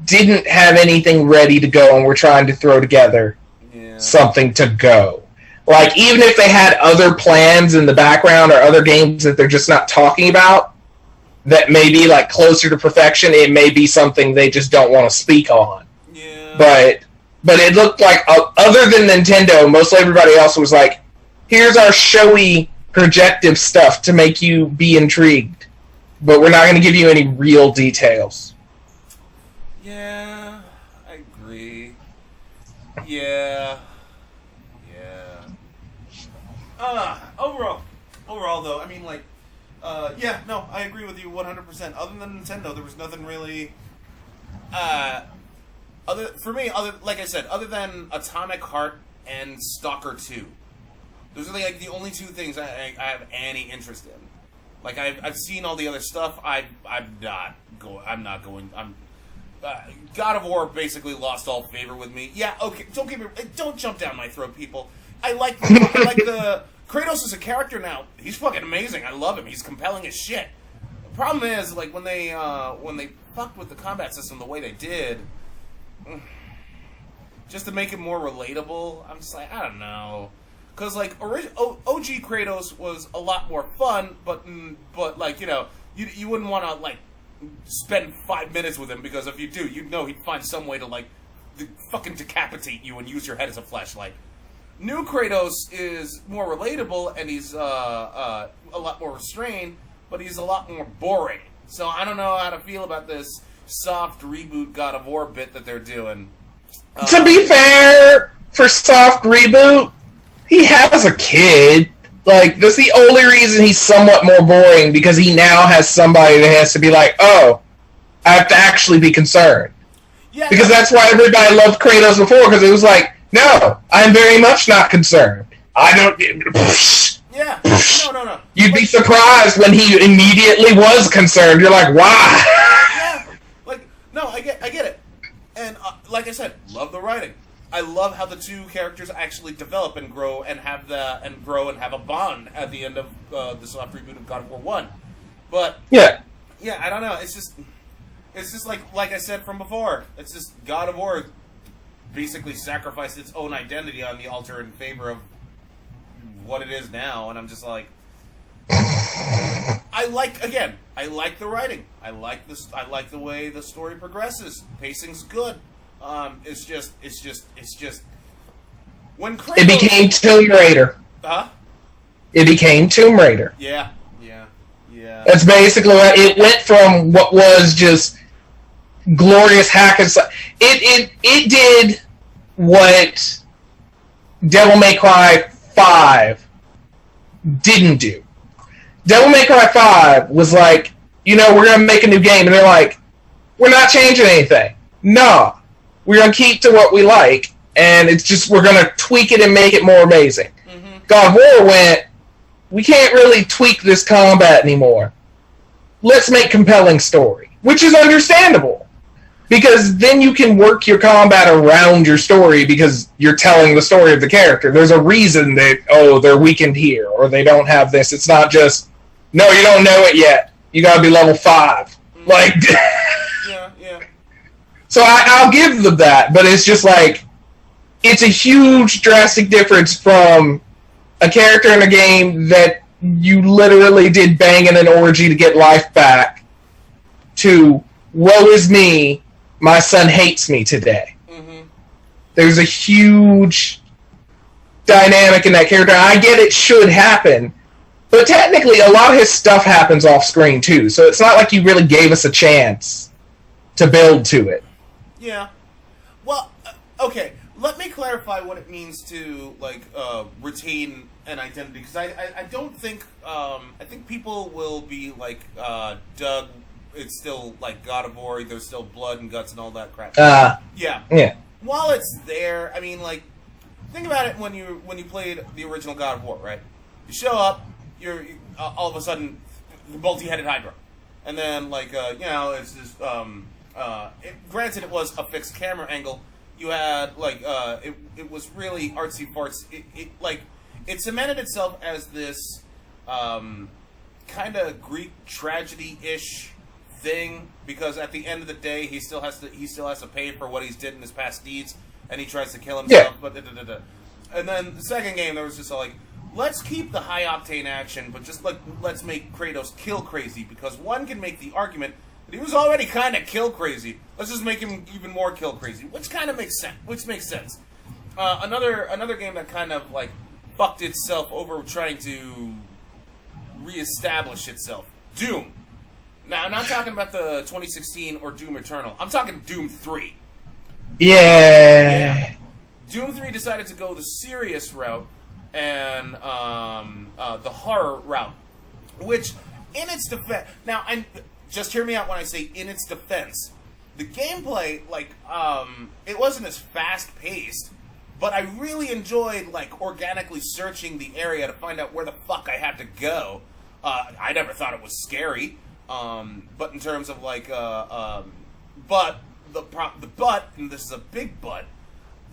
didn't have anything ready to go and were trying to throw together something to go. Like, even if they had other plans in the background or other games that they're just not talking about, that may be, like, closer to perfection, it may be something they just don't want to speak on. Yeah. But it looked like, other than Nintendo, mostly everybody else was like, here's our showy, projective stuff to make you be intrigued, but we're not going to give you any real details. Yeah, I agree. Yeah. Overall, though, I mean, like, I agree with you 100%. Other than Nintendo, there was nothing really, like I said, other than Atomic Heart and Stalker 2. Those are, like, the only two things I have any interest in. Like, I've seen all the other stuff. I'm not going. God of War basically lost all favor with me. Yeah, okay. Don't jump down my throat, people. I like the Kratos as a character now. He's fucking amazing. I love him. He's compelling as shit. The problem is, like, when they fucked with the combat system the way they did, just to make it more relatable, I'm just like, I don't know. Because like OG Kratos was a lot more fun, but like you wouldn't want to like spend 5 minutes with him, because if you do, you'd know he'd find some way to like fucking decapitate you and use your head as a flashlight. New Kratos is more relatable, and he's a lot more restrained, but he's a lot more boring. So I don't know how to feel about this soft reboot God of War bit that they're doing. To be fair, for soft reboot, he has a kid. Like, that's the only reason he's somewhat more boring, because he now has somebody that has to be like, oh, I have to actually be concerned. Yeah, because that's why everybody loved Kratos before, because it was like, no, I'm very much not concerned. I don't... Yeah, no. You'd be surprised when he immediately was concerned. You're like, why? Yeah, like, no, I get it. And, like I said, love the writing. I love how the two characters actually develop and grow and have a bond at the end of the soft reboot of God of War 1. But yeah, I don't know. It's just like I said from before. It's just God of War basically sacrificed its own identity on the altar in favor of what it is now, and I'm just like, I like the writing. I like the way the story progresses. Pacing's good. It's just when Kratos, it became Tomb Raider. Huh? It became Tomb Raider. Yeah. That's basically what it went from. What was just glorious hack and slash. It did what Devil May Cry 5 didn't do. Devil May Cry 5 was like, we're gonna make a new game, and they're like, we're not changing anything. No. We're going to keep to what we like, and it's just, we're going to tweak it and make it more amazing. Mm-hmm. God of War went, we can't really tweak this combat anymore. Let's make compelling story, which is understandable, because then you can work your combat around your story, because you're telling the story of the character. There's a reason that, they're weakened here, or they don't have this. It's not just, no, you don't know it yet. You got to be level 5. Mm-hmm. Like... Yeah. So I'll give them that, but it's just like, it's a huge, drastic difference from a character in a game that you literally did bang in an orgy to get life back, to, woe is me, my son hates me today. Mm-hmm. There's a huge dynamic in that character. I get it should happen, but technically a lot of his stuff happens off screen too, so it's not like you really gave us a chance to build to it. Yeah. Well, okay. Let me clarify what it means to retain an identity, because I don't think I think people will be like, Doug, it's still like God of War. There's still blood and guts and all that crap. Yeah. While it's there, I mean, like, think about it when you played the original God of War, right? You show up, you're all of a sudden the multi-headed Hydra, and then it's just granted, it was a fixed camera angle. You had it was really artsy farts. It cemented itself as this kind of Greek tragedy-ish thing, because at the end of the day, he still has to pay for what he's did in his past deeds, and he tries to kill himself. Yeah. But and then the second game, there was just let's keep the high octane action, but just let's make Kratos kill crazy, because one can make the argument. He was already kind of kill crazy. Let's just make him even more kill crazy, which kind of makes sense. Another game that kind of fucked itself over trying to reestablish itself. Doom. Now, I'm not talking about the 2016 or Doom Eternal. I'm talking Doom 3. Yeah. Doom 3 decided to go the serious route and the horror route, which, in its defense, now just hear me out when I say in its defense. The gameplay, it wasn't as fast-paced, but I really enjoyed, organically searching the area to find out where the fuck I had to go. I never thought it was scary, but in terms of, but, and this is a big but,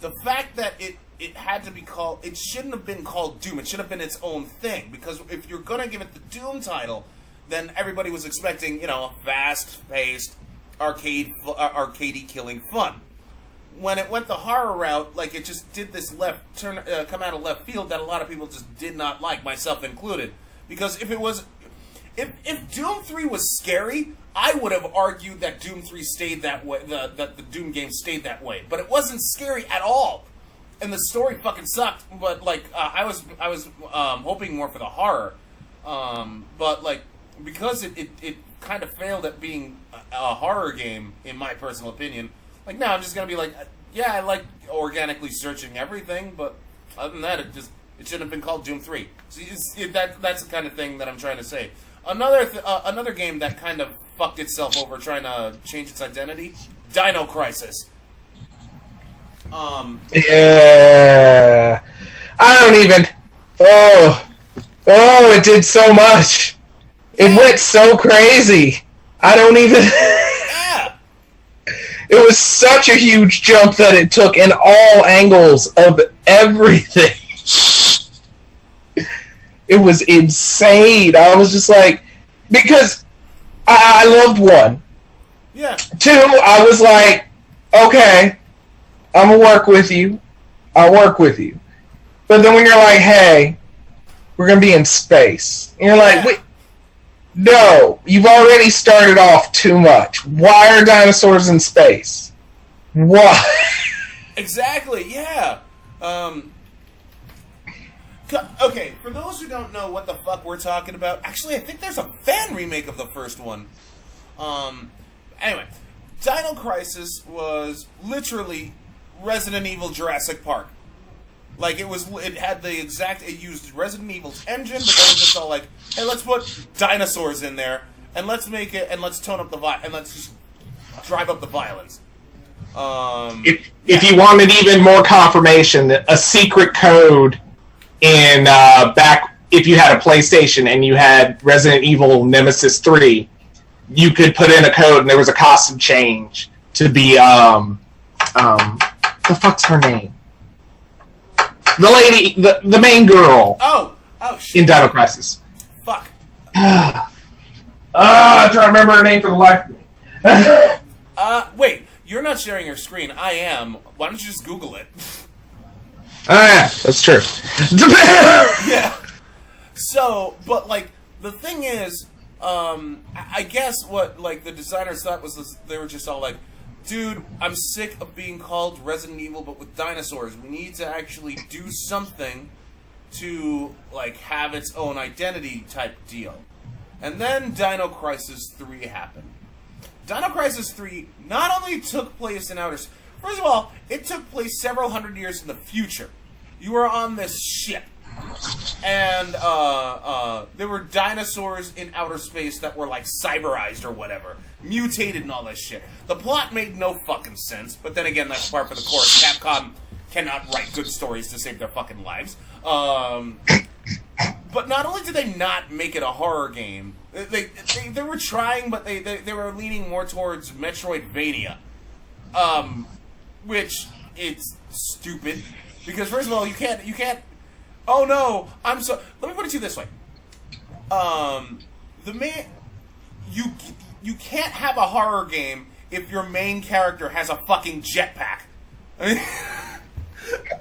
the fact that it had to be called, it shouldn't have been called Doom, it should have been its own thing, because if you're gonna give it the Doom title, then everybody was expecting, a fast-paced, arcadey killing fun. when it went the horror route, like it just did this come out of left field that a lot of people just did not like, myself included. Because if Doom 3 was scary, I would have argued that Doom 3 stayed that way, that the Doom game stayed that way. But it wasn't scary at all, and the story fucking sucked. But like I was hoping more for the horror, but like because it kind of failed at being a horror game, in my personal opinion. Like now I'm just gonna be like, yeah, I like organically searching everything, but other than that, it shouldn't have been called Doom 3. So that's the kind of thing that I'm trying to say. Another game that kind of fucked itself over trying to change its identity, Dino Crisis. Yeah, I don't even. Oh, it did so much. It went so crazy. I don't even. Yeah. It was such a huge jump that it took in all angles of everything. It was insane. I was just like, because I loved 1. Yeah. 2, I was like, okay, I'm gonna work with you. I'll work with you. But then when you're like, hey, we're gonna be in space, and you're like, wait, no, you've already started off too much. Why are dinosaurs in space? Why? Exactly. Yeah. Okay, for those who don't know what the fuck we're talking about, actually, I think there's a fan remake of the first one. Anyway, Dino Crisis was literally Resident Evil Jurassic Park. Like, it used Resident Evil's engine, but then it was just all like, hey, let's put dinosaurs in there, and let's tone up and let's just drive up the violence. If you wanted even more confirmation, a secret code in back if you had a PlayStation and you had Resident Evil Nemesis 3, you could put in a code and there was a costume change to be the fuck's her name? The lady, the main girl. Oh shit. In Dino Crisis. Fuck. I'm trying to remember her name for the life of me. Wait, you're not sharing your screen. I am. Why don't you just Google it? Yeah, that's true. Yeah. So, but like, the thing is, I guess what like the designers thought was this, they were just all like, dude, I'm sick of being called Resident Evil, but with dinosaurs. We need to actually do something to like have its own identity type deal. And then Dino Crisis 3 happened. Dino Crisis 3 not only took place in outer space. First of all, it took place several hundred years in the future. You were on this ship, and there were dinosaurs in outer space that were like cyberized or whatever, mutated and all this shit. The plot made no fucking sense, but then again, that's par for the course. Capcom cannot write good stories to save their fucking lives. But not only did they not make it a horror game, they were trying, but they were leaning more towards Metroidvania. Which it's stupid because first of all you can't. Oh no, I'm so. Let me put it to you this way. You can't have a horror game if your main character has a fucking jetpack.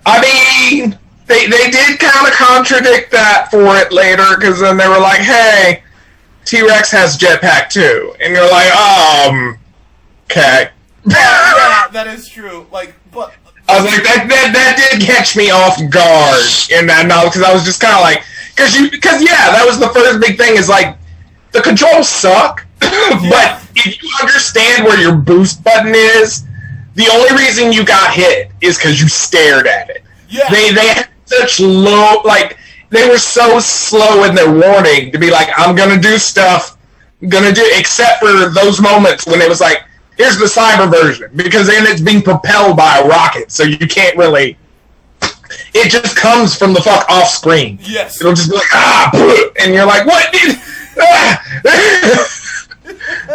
I mean, they did kind of contradict that for it later because then they were like, hey, T-Rex has jetpack too, and you're like, okay. Yeah, that is true. Like, but I was like, that did catch me off guard in that novel because I was just kind of like, because that was the first big thing is like the controls suck, but if you understand where your boost button is, the only reason you got hit is because you stared at it. Yeah, they had such low, like they were so slow in their warning to be like, I'm gonna do stuff, except for those moments when it was like, here's the cyber version, because then it's being propelled by a rocket, so you can't really. It just comes from the fuck off screen. Yes. It'll just be like, and you're like, what?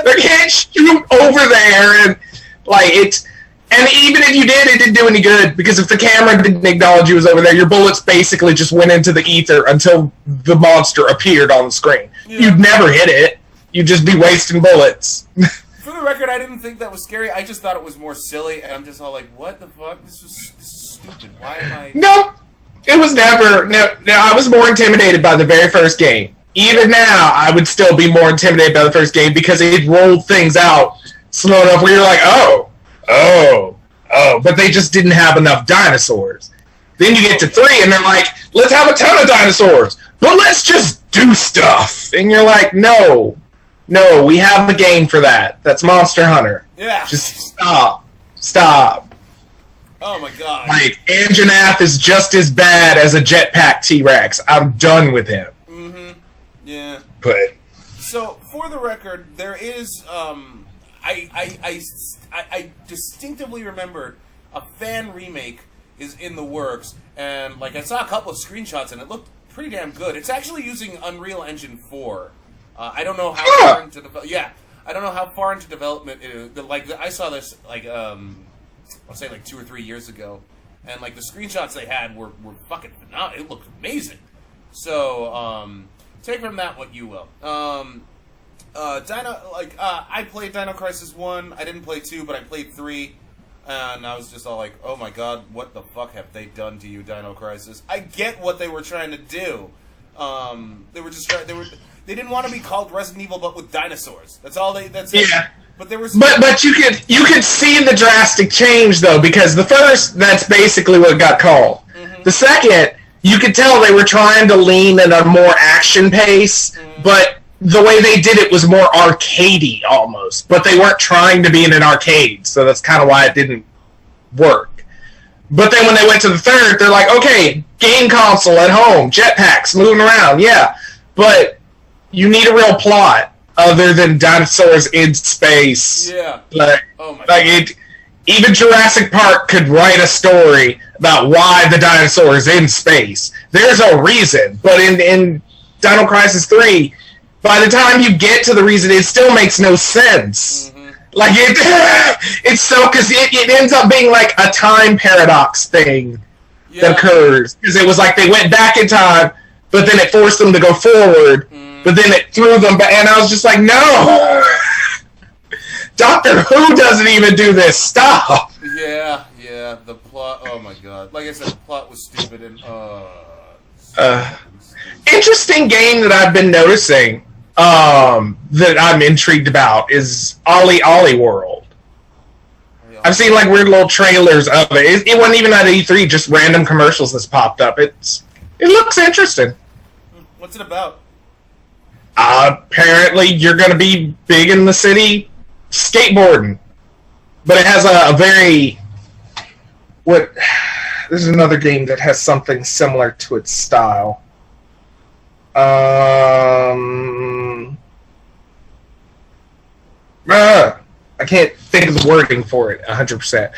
They can't shoot over there, and like it's. And even if you did, it didn't do any good, because if the camera didn't acknowledge you was over there, your bullets basically just went into the ether until the monster appeared on the screen. Yeah. You'd never hit it. You'd just be wasting bullets. For the record, I didn't think that was scary. I just thought it was more silly, and I'm just all like, what the fuck? This is stupid. Why am I... No, it was never... No, I was more intimidated by the very first game. Even now, I would still be more intimidated by the first game because it rolled things out slow enough where you're like, oh. But they just didn't have enough dinosaurs. Then you get to 3, and they're like, let's have a ton of dinosaurs, but let's just do stuff. And you're like, no, we have a game for that. That's Monster Hunter. Yeah. Just stop. Oh my god. Like, Anjanath is just as bad as a jetpack T-Rex. I'm done with him. Mm-hmm. Yeah. But... So, for the record, there is, I distinctively remember a fan remake is in the works, and, like, I saw a couple of screenshots, and it looked pretty damn good. It's actually using Unreal Engine 4. I don't know how far into I don't know how far into development it is. Like, I saw this, like, I'll say, like, 2 or 3 years ago, and, like, the screenshots they had were fucking phenomenal. It looked amazing. So, take from that what you will. I played Dino Crisis 1. I didn't play 2, but I played 3. And I was just all like, oh my god, what the fuck have they done to you, Dino Crisis? I get what they were trying to do. They didn't want to be called Resident Evil, but with dinosaurs. That's it. Yeah. But there was... But you could see the drastic change, though, because the first, that's basically what it got called. Mm-hmm. The second, you could tell they were trying to lean in a more action pace, but the way they did it was more arcadey almost, but they weren't trying to be in an arcade, so that's kind of why it didn't work. But then when they went to the third, they're like, okay, game console at home, jetpacks, moving around, yeah, but you need a real plot other than dinosaurs in space. Yeah. Like, oh my God. Even Jurassic Park could write a story about why the dinosaur is in space. There's a reason, but in Dino Crisis 3, by the time you get to the reason, it still makes no sense. Mm-hmm. Like, it's so... Because it ends up being, like, a time paradox thing that occurs. Because it was like they went back in time, but then it forced them to go forward, but then it threw them back. And I was just like, no! Doctor Who doesn't even do this. Stop! Yeah, the plot... Oh, my God. Like I said, the plot was stupid and... Interesting game that I've been noticing... that I'm intrigued about is Ollie World. I've seen like weird little trailers of it. It wasn't even at E3, just random commercials that's popped up. It looks interesting. What's it about? Apparently you're going to be big in the city skateboarding. But it has a very... This is another game that has something similar to its style. I can't think of the wording for it 100%.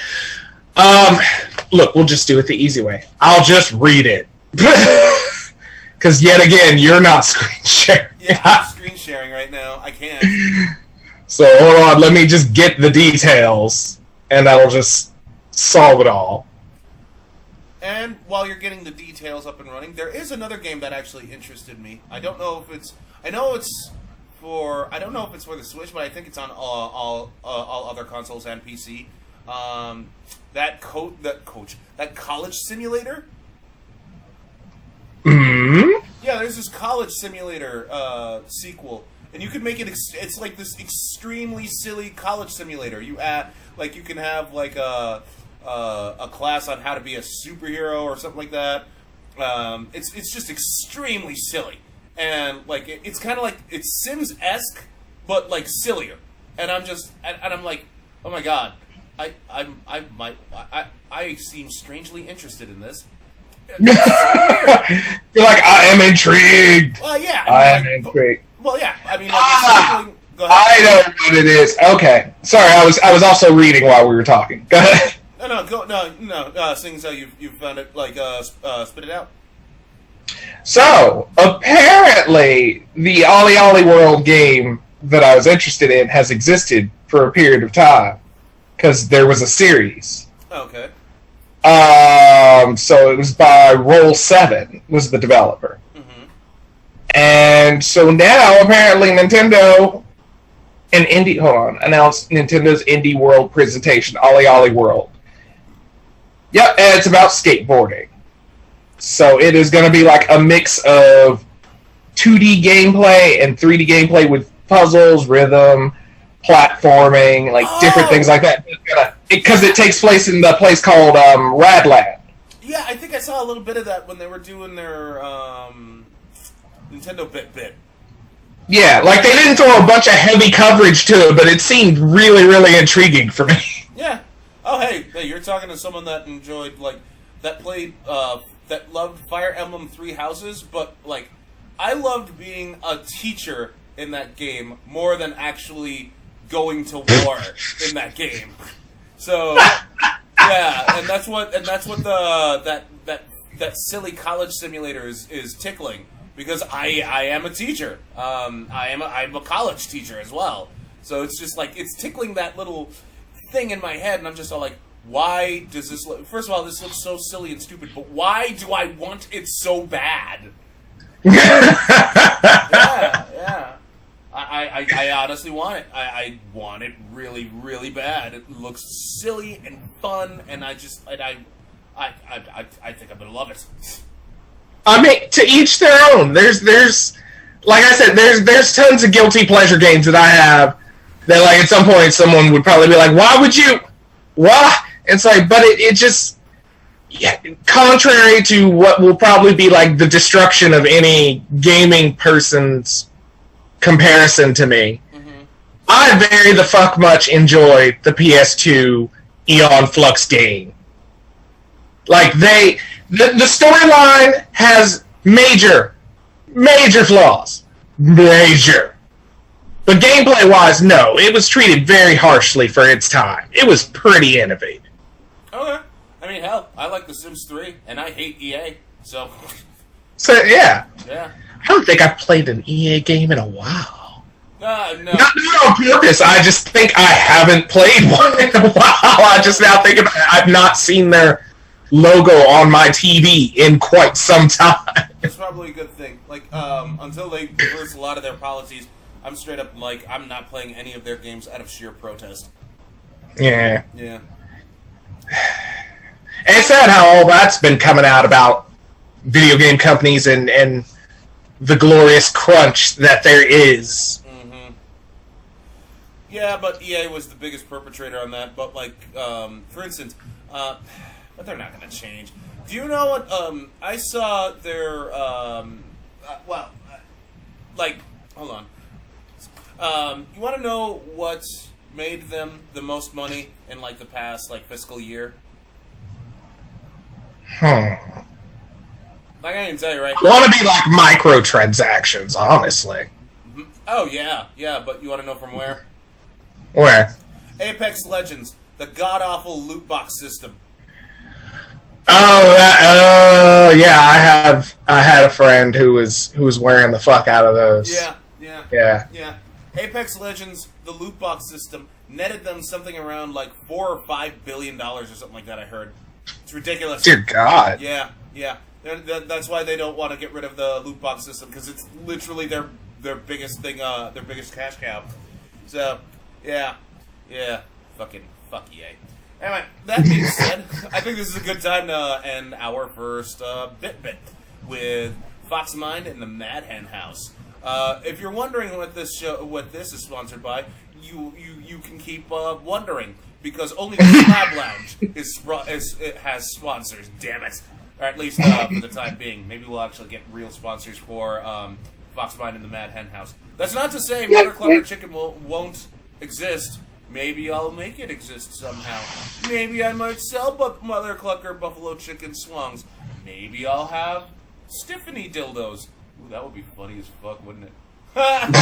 Look, we'll just do it the easy way. I'll just read it. Because yet again, you're not screen sharing. Yeah, I'm screen sharing right now. I can't. So hold on, let me just get the details, and that'll just solve it all. And while you're getting the details up and running, there is another game that actually interested me. I don't know if it's... I don't know if it's for the Switch, but I think it's on all other consoles and PC. That college simulator. Mm-hmm. Yeah, there's this college simulator sequel, and you could make it. It's like this extremely silly college simulator. You can have like a class on how to be a superhero or something like that. It's just extremely silly. And like it's kind of like it's Sims-esque, but like sillier. And I'm like, oh my god, I seem strangely interested in this. You're like, I am intrigued. Well, yeah, I am intrigued. Well, yeah, I mean, like, go ahead. I know what it is. Okay, sorry, I was also reading while we were talking. Go ahead. No. Seeing as how you found it, like, spit it out. So, apparently, the Ollie World game that I was interested in has existed for a period of time. Because there was a series. Okay. So it was by Roll7, was the developer. Mm-hmm. And so now, apparently, Nintendo announced Nintendo's Indie World presentation, Ollie Ollie World. Yep, and it's about skateboarding. So it is going to be like a mix of 2D gameplay and 3D gameplay with puzzles, rhythm, platforming, like different things like that. Because it takes place in the place called Radland. Yeah, I think I saw a little bit of that when they were doing their Nintendo Bit. Yeah, like they didn't throw a bunch of heavy coverage to it, but it seemed really, really intriguing for me. Yeah. Oh, hey, you're talking to someone that enjoyed, like, that played, that loved Fire Emblem Three Houses, but, like, I loved being a teacher in that game more than actually going to war in that game. So, yeah, and that's what that silly college simulator is tickling, because I am a teacher. I'm a college teacher as well. So it's just like it's tickling that little thing in my head, and I'm just all like, why does this look? First of all, this looks so silly and stupid, but why do I want it so bad? Yeah. I honestly want it. I want it really, really bad. It looks silly and fun, and I think I'm gonna love it. I mean, to each their own. There's like I said, there's tons of guilty pleasure games that I have that, like, at some point someone would probably be like, why would you? Why? It's like, but it just, yeah, contrary to what will probably be like the destruction of any gaming person's comparison to me, I very the fuck much enjoyed the PS2 Eon Flux game. Like, the storyline has major flaws. Major. But gameplay-wise, no. It was treated very harshly for its time. It was pretty innovative. Okay. I mean, hell, I like The Sims 3, and I hate EA, so... So, yeah. Yeah. I don't think I've played an EA game in a while. No. Not on purpose. I just think I haven't played one in a while. I just now think about it. I've not seen their logo on my TV in quite some time. That's probably a good thing. Like, until they reverse a lot of their policies, I'm straight up like, I'm not playing any of their games out of sheer protest. Yeah. Yeah. And it's sad how all that's been coming out about video game companies and the glorious crunch that there is. Yeah, but EA was the biggest perpetrator on that. But, like, for instance, but they're not going to change. Do you know what, I saw their, hold on. You want to know what made them the most money in, like, the past, like, fiscal year? Like, I can tell you right now. I want to be like microtransactions, honestly. Oh, yeah, but you want to know from where? Where? Apex Legends, the god-awful loot box system. Oh, yeah, I had a friend who was wearing the fuck out of those. Yeah. Apex Legends, the loot box system, netted them something around like $4 or $5 billion or something like that. I heard it's ridiculous. Dear God. Yeah. That's why they don't want to get rid of the loot box system, because it's literally their biggest thing, their biggest cash cow. So yeah, fuck EA. Anyway, that being said, I think this is a good time to end our first bit with Foxmind and the Mad Hen House. If you're wondering what this is sponsored by, you can keep wondering, because only the Slab Lounge has sponsors. Damn it, or at least for the time being. Maybe we'll actually get real sponsors for Foxmind and the Mad Hen House. That's not to say Mother Clucker Chicken won't exist. Maybe I'll make it exist somehow. Maybe I might sell Mother Clucker Buffalo Chicken Swongs. Maybe I'll have Stiffany dildos. Ooh, that would be funny as fuck, wouldn't it? That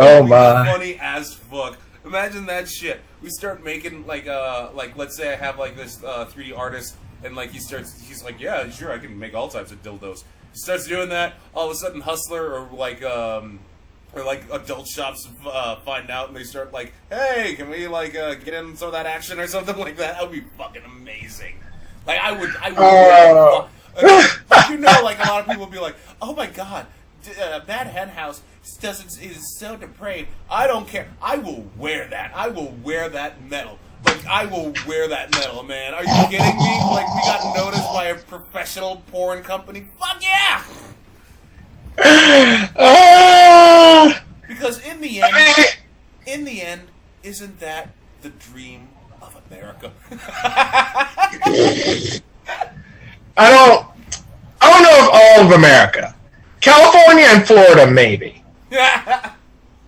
would be funny as fuck. Imagine that shit. We start making like let's say I have like this 3D artist, and like he's like, yeah, sure, I can make all types of dildos. He starts doing that. All of a sudden, Hustler or like adult shops find out, and they start like, hey, can we like get in some of that action or something like that? That would be fucking amazing. Like I would. You know, like a lot of people would be like, oh my god, Mad Hen House is so depraved. I don't care. I will wear that. I will wear that medal. Like, I will wear that medal, man. Are you kidding me? Like, we got noticed by a professional porn company? Fuck yeah! Because in the end, isn't that the dream of America? I don't know if all of America. California and Florida, maybe.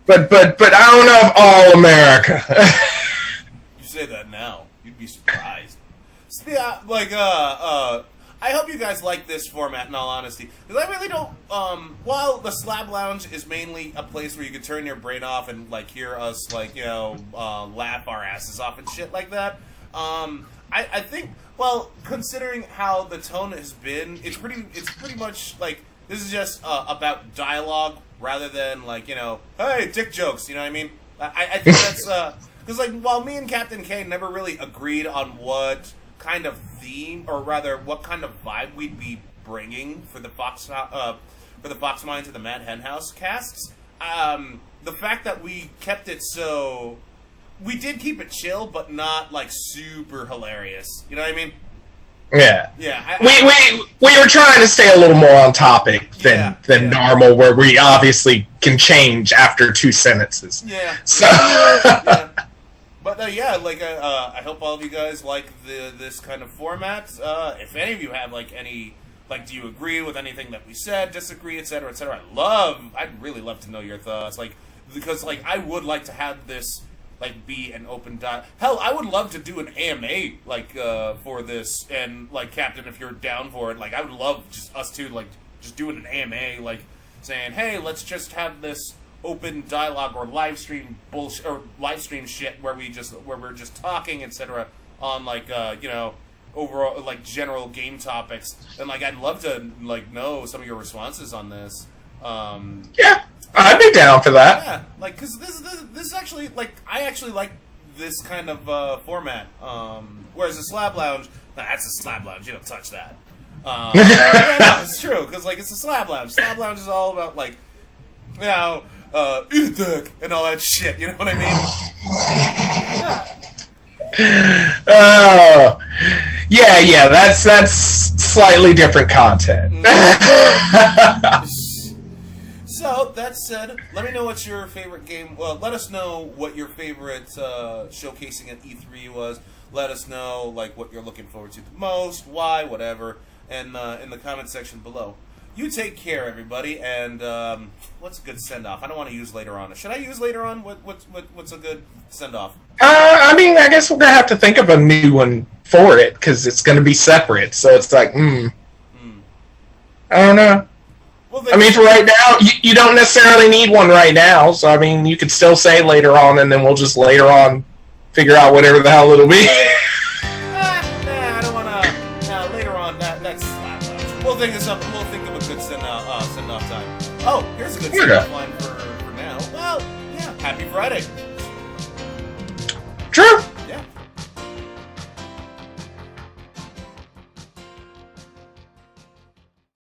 but I don't know if all America. You say that now, you'd be surprised. Yeah, like, I hope you guys like this format, in all honesty. Because I really don't, while the Slab Lounge is mainly a place where you can turn your brain off and, like, hear us, like, you know, laugh our asses off and shit like that, I think, well, considering how the tone has been, it's pretty much, like, this is just, about dialogue rather than, like, you know, hey, dick jokes, you know what I mean? I think that's, because, like, while me and Captain K never really agreed on what kind of theme, or rather, what kind of vibe we'd be bringing for the Fox Mines and the Mad Hen House casts. The fact that we kept it so, we did keep it chill, but not like super hilarious. You know what I mean? Yeah. Yeah. We were trying to stay a little more on topic than normal, where we obviously can change after 2 sentences. Yeah. So. Yeah. But yeah, like I hope all of you guys like this kind of format. If any of you have like any, like, do you agree with anything that we said, disagree, etc., etc.? I'd really love to know your thoughts. Like, because like I would like to have this like be an open dialogue. Hell, I would love to do an AMA like for this, and like Captain, if you're down for it, like I would love just us two like just doing an AMA, like saying, hey, let's just have this open dialogue or live stream bullshit or live stream shit where we're just talking, etc. on like you know, overall like general game topics, and like I'd love to like know some of your responses on this. Yeah, I'd be down for that. Yeah, like because this is actually like I actually like this kind of format. Whereas the Slab Lounge, that's a Slab Lounge. You don't touch that. Yeah, no, it's true because like it's a Slab Lounge. Slab Lounge is all about like, you know, eat dick and all that shit. You know what I mean? Oh, yeah. That's slightly different content. So, that said, let me know what's your favorite game. Well, let us know what your favorite showcasing at E3 was. Let us know like what you're looking forward to the most, why, whatever, and in the comment section below. You take care, everybody, and what's a good send-off? I don't want to use later on. Should I use later on? What's a good send-off? I mean, I guess we're going to have to think of a new one for it, because it's going to be separate, so it's like, I don't know. Well, I mean, for right now, you don't necessarily need one right now, so I mean, you could still say later on, and then we'll just later on figure out whatever the hell it'll be. I don't want to, later on, that's we'll think of something. We'll think of a good send-off time. Oh, here's a good send-off line for now. Well, yeah, happy Friday. True.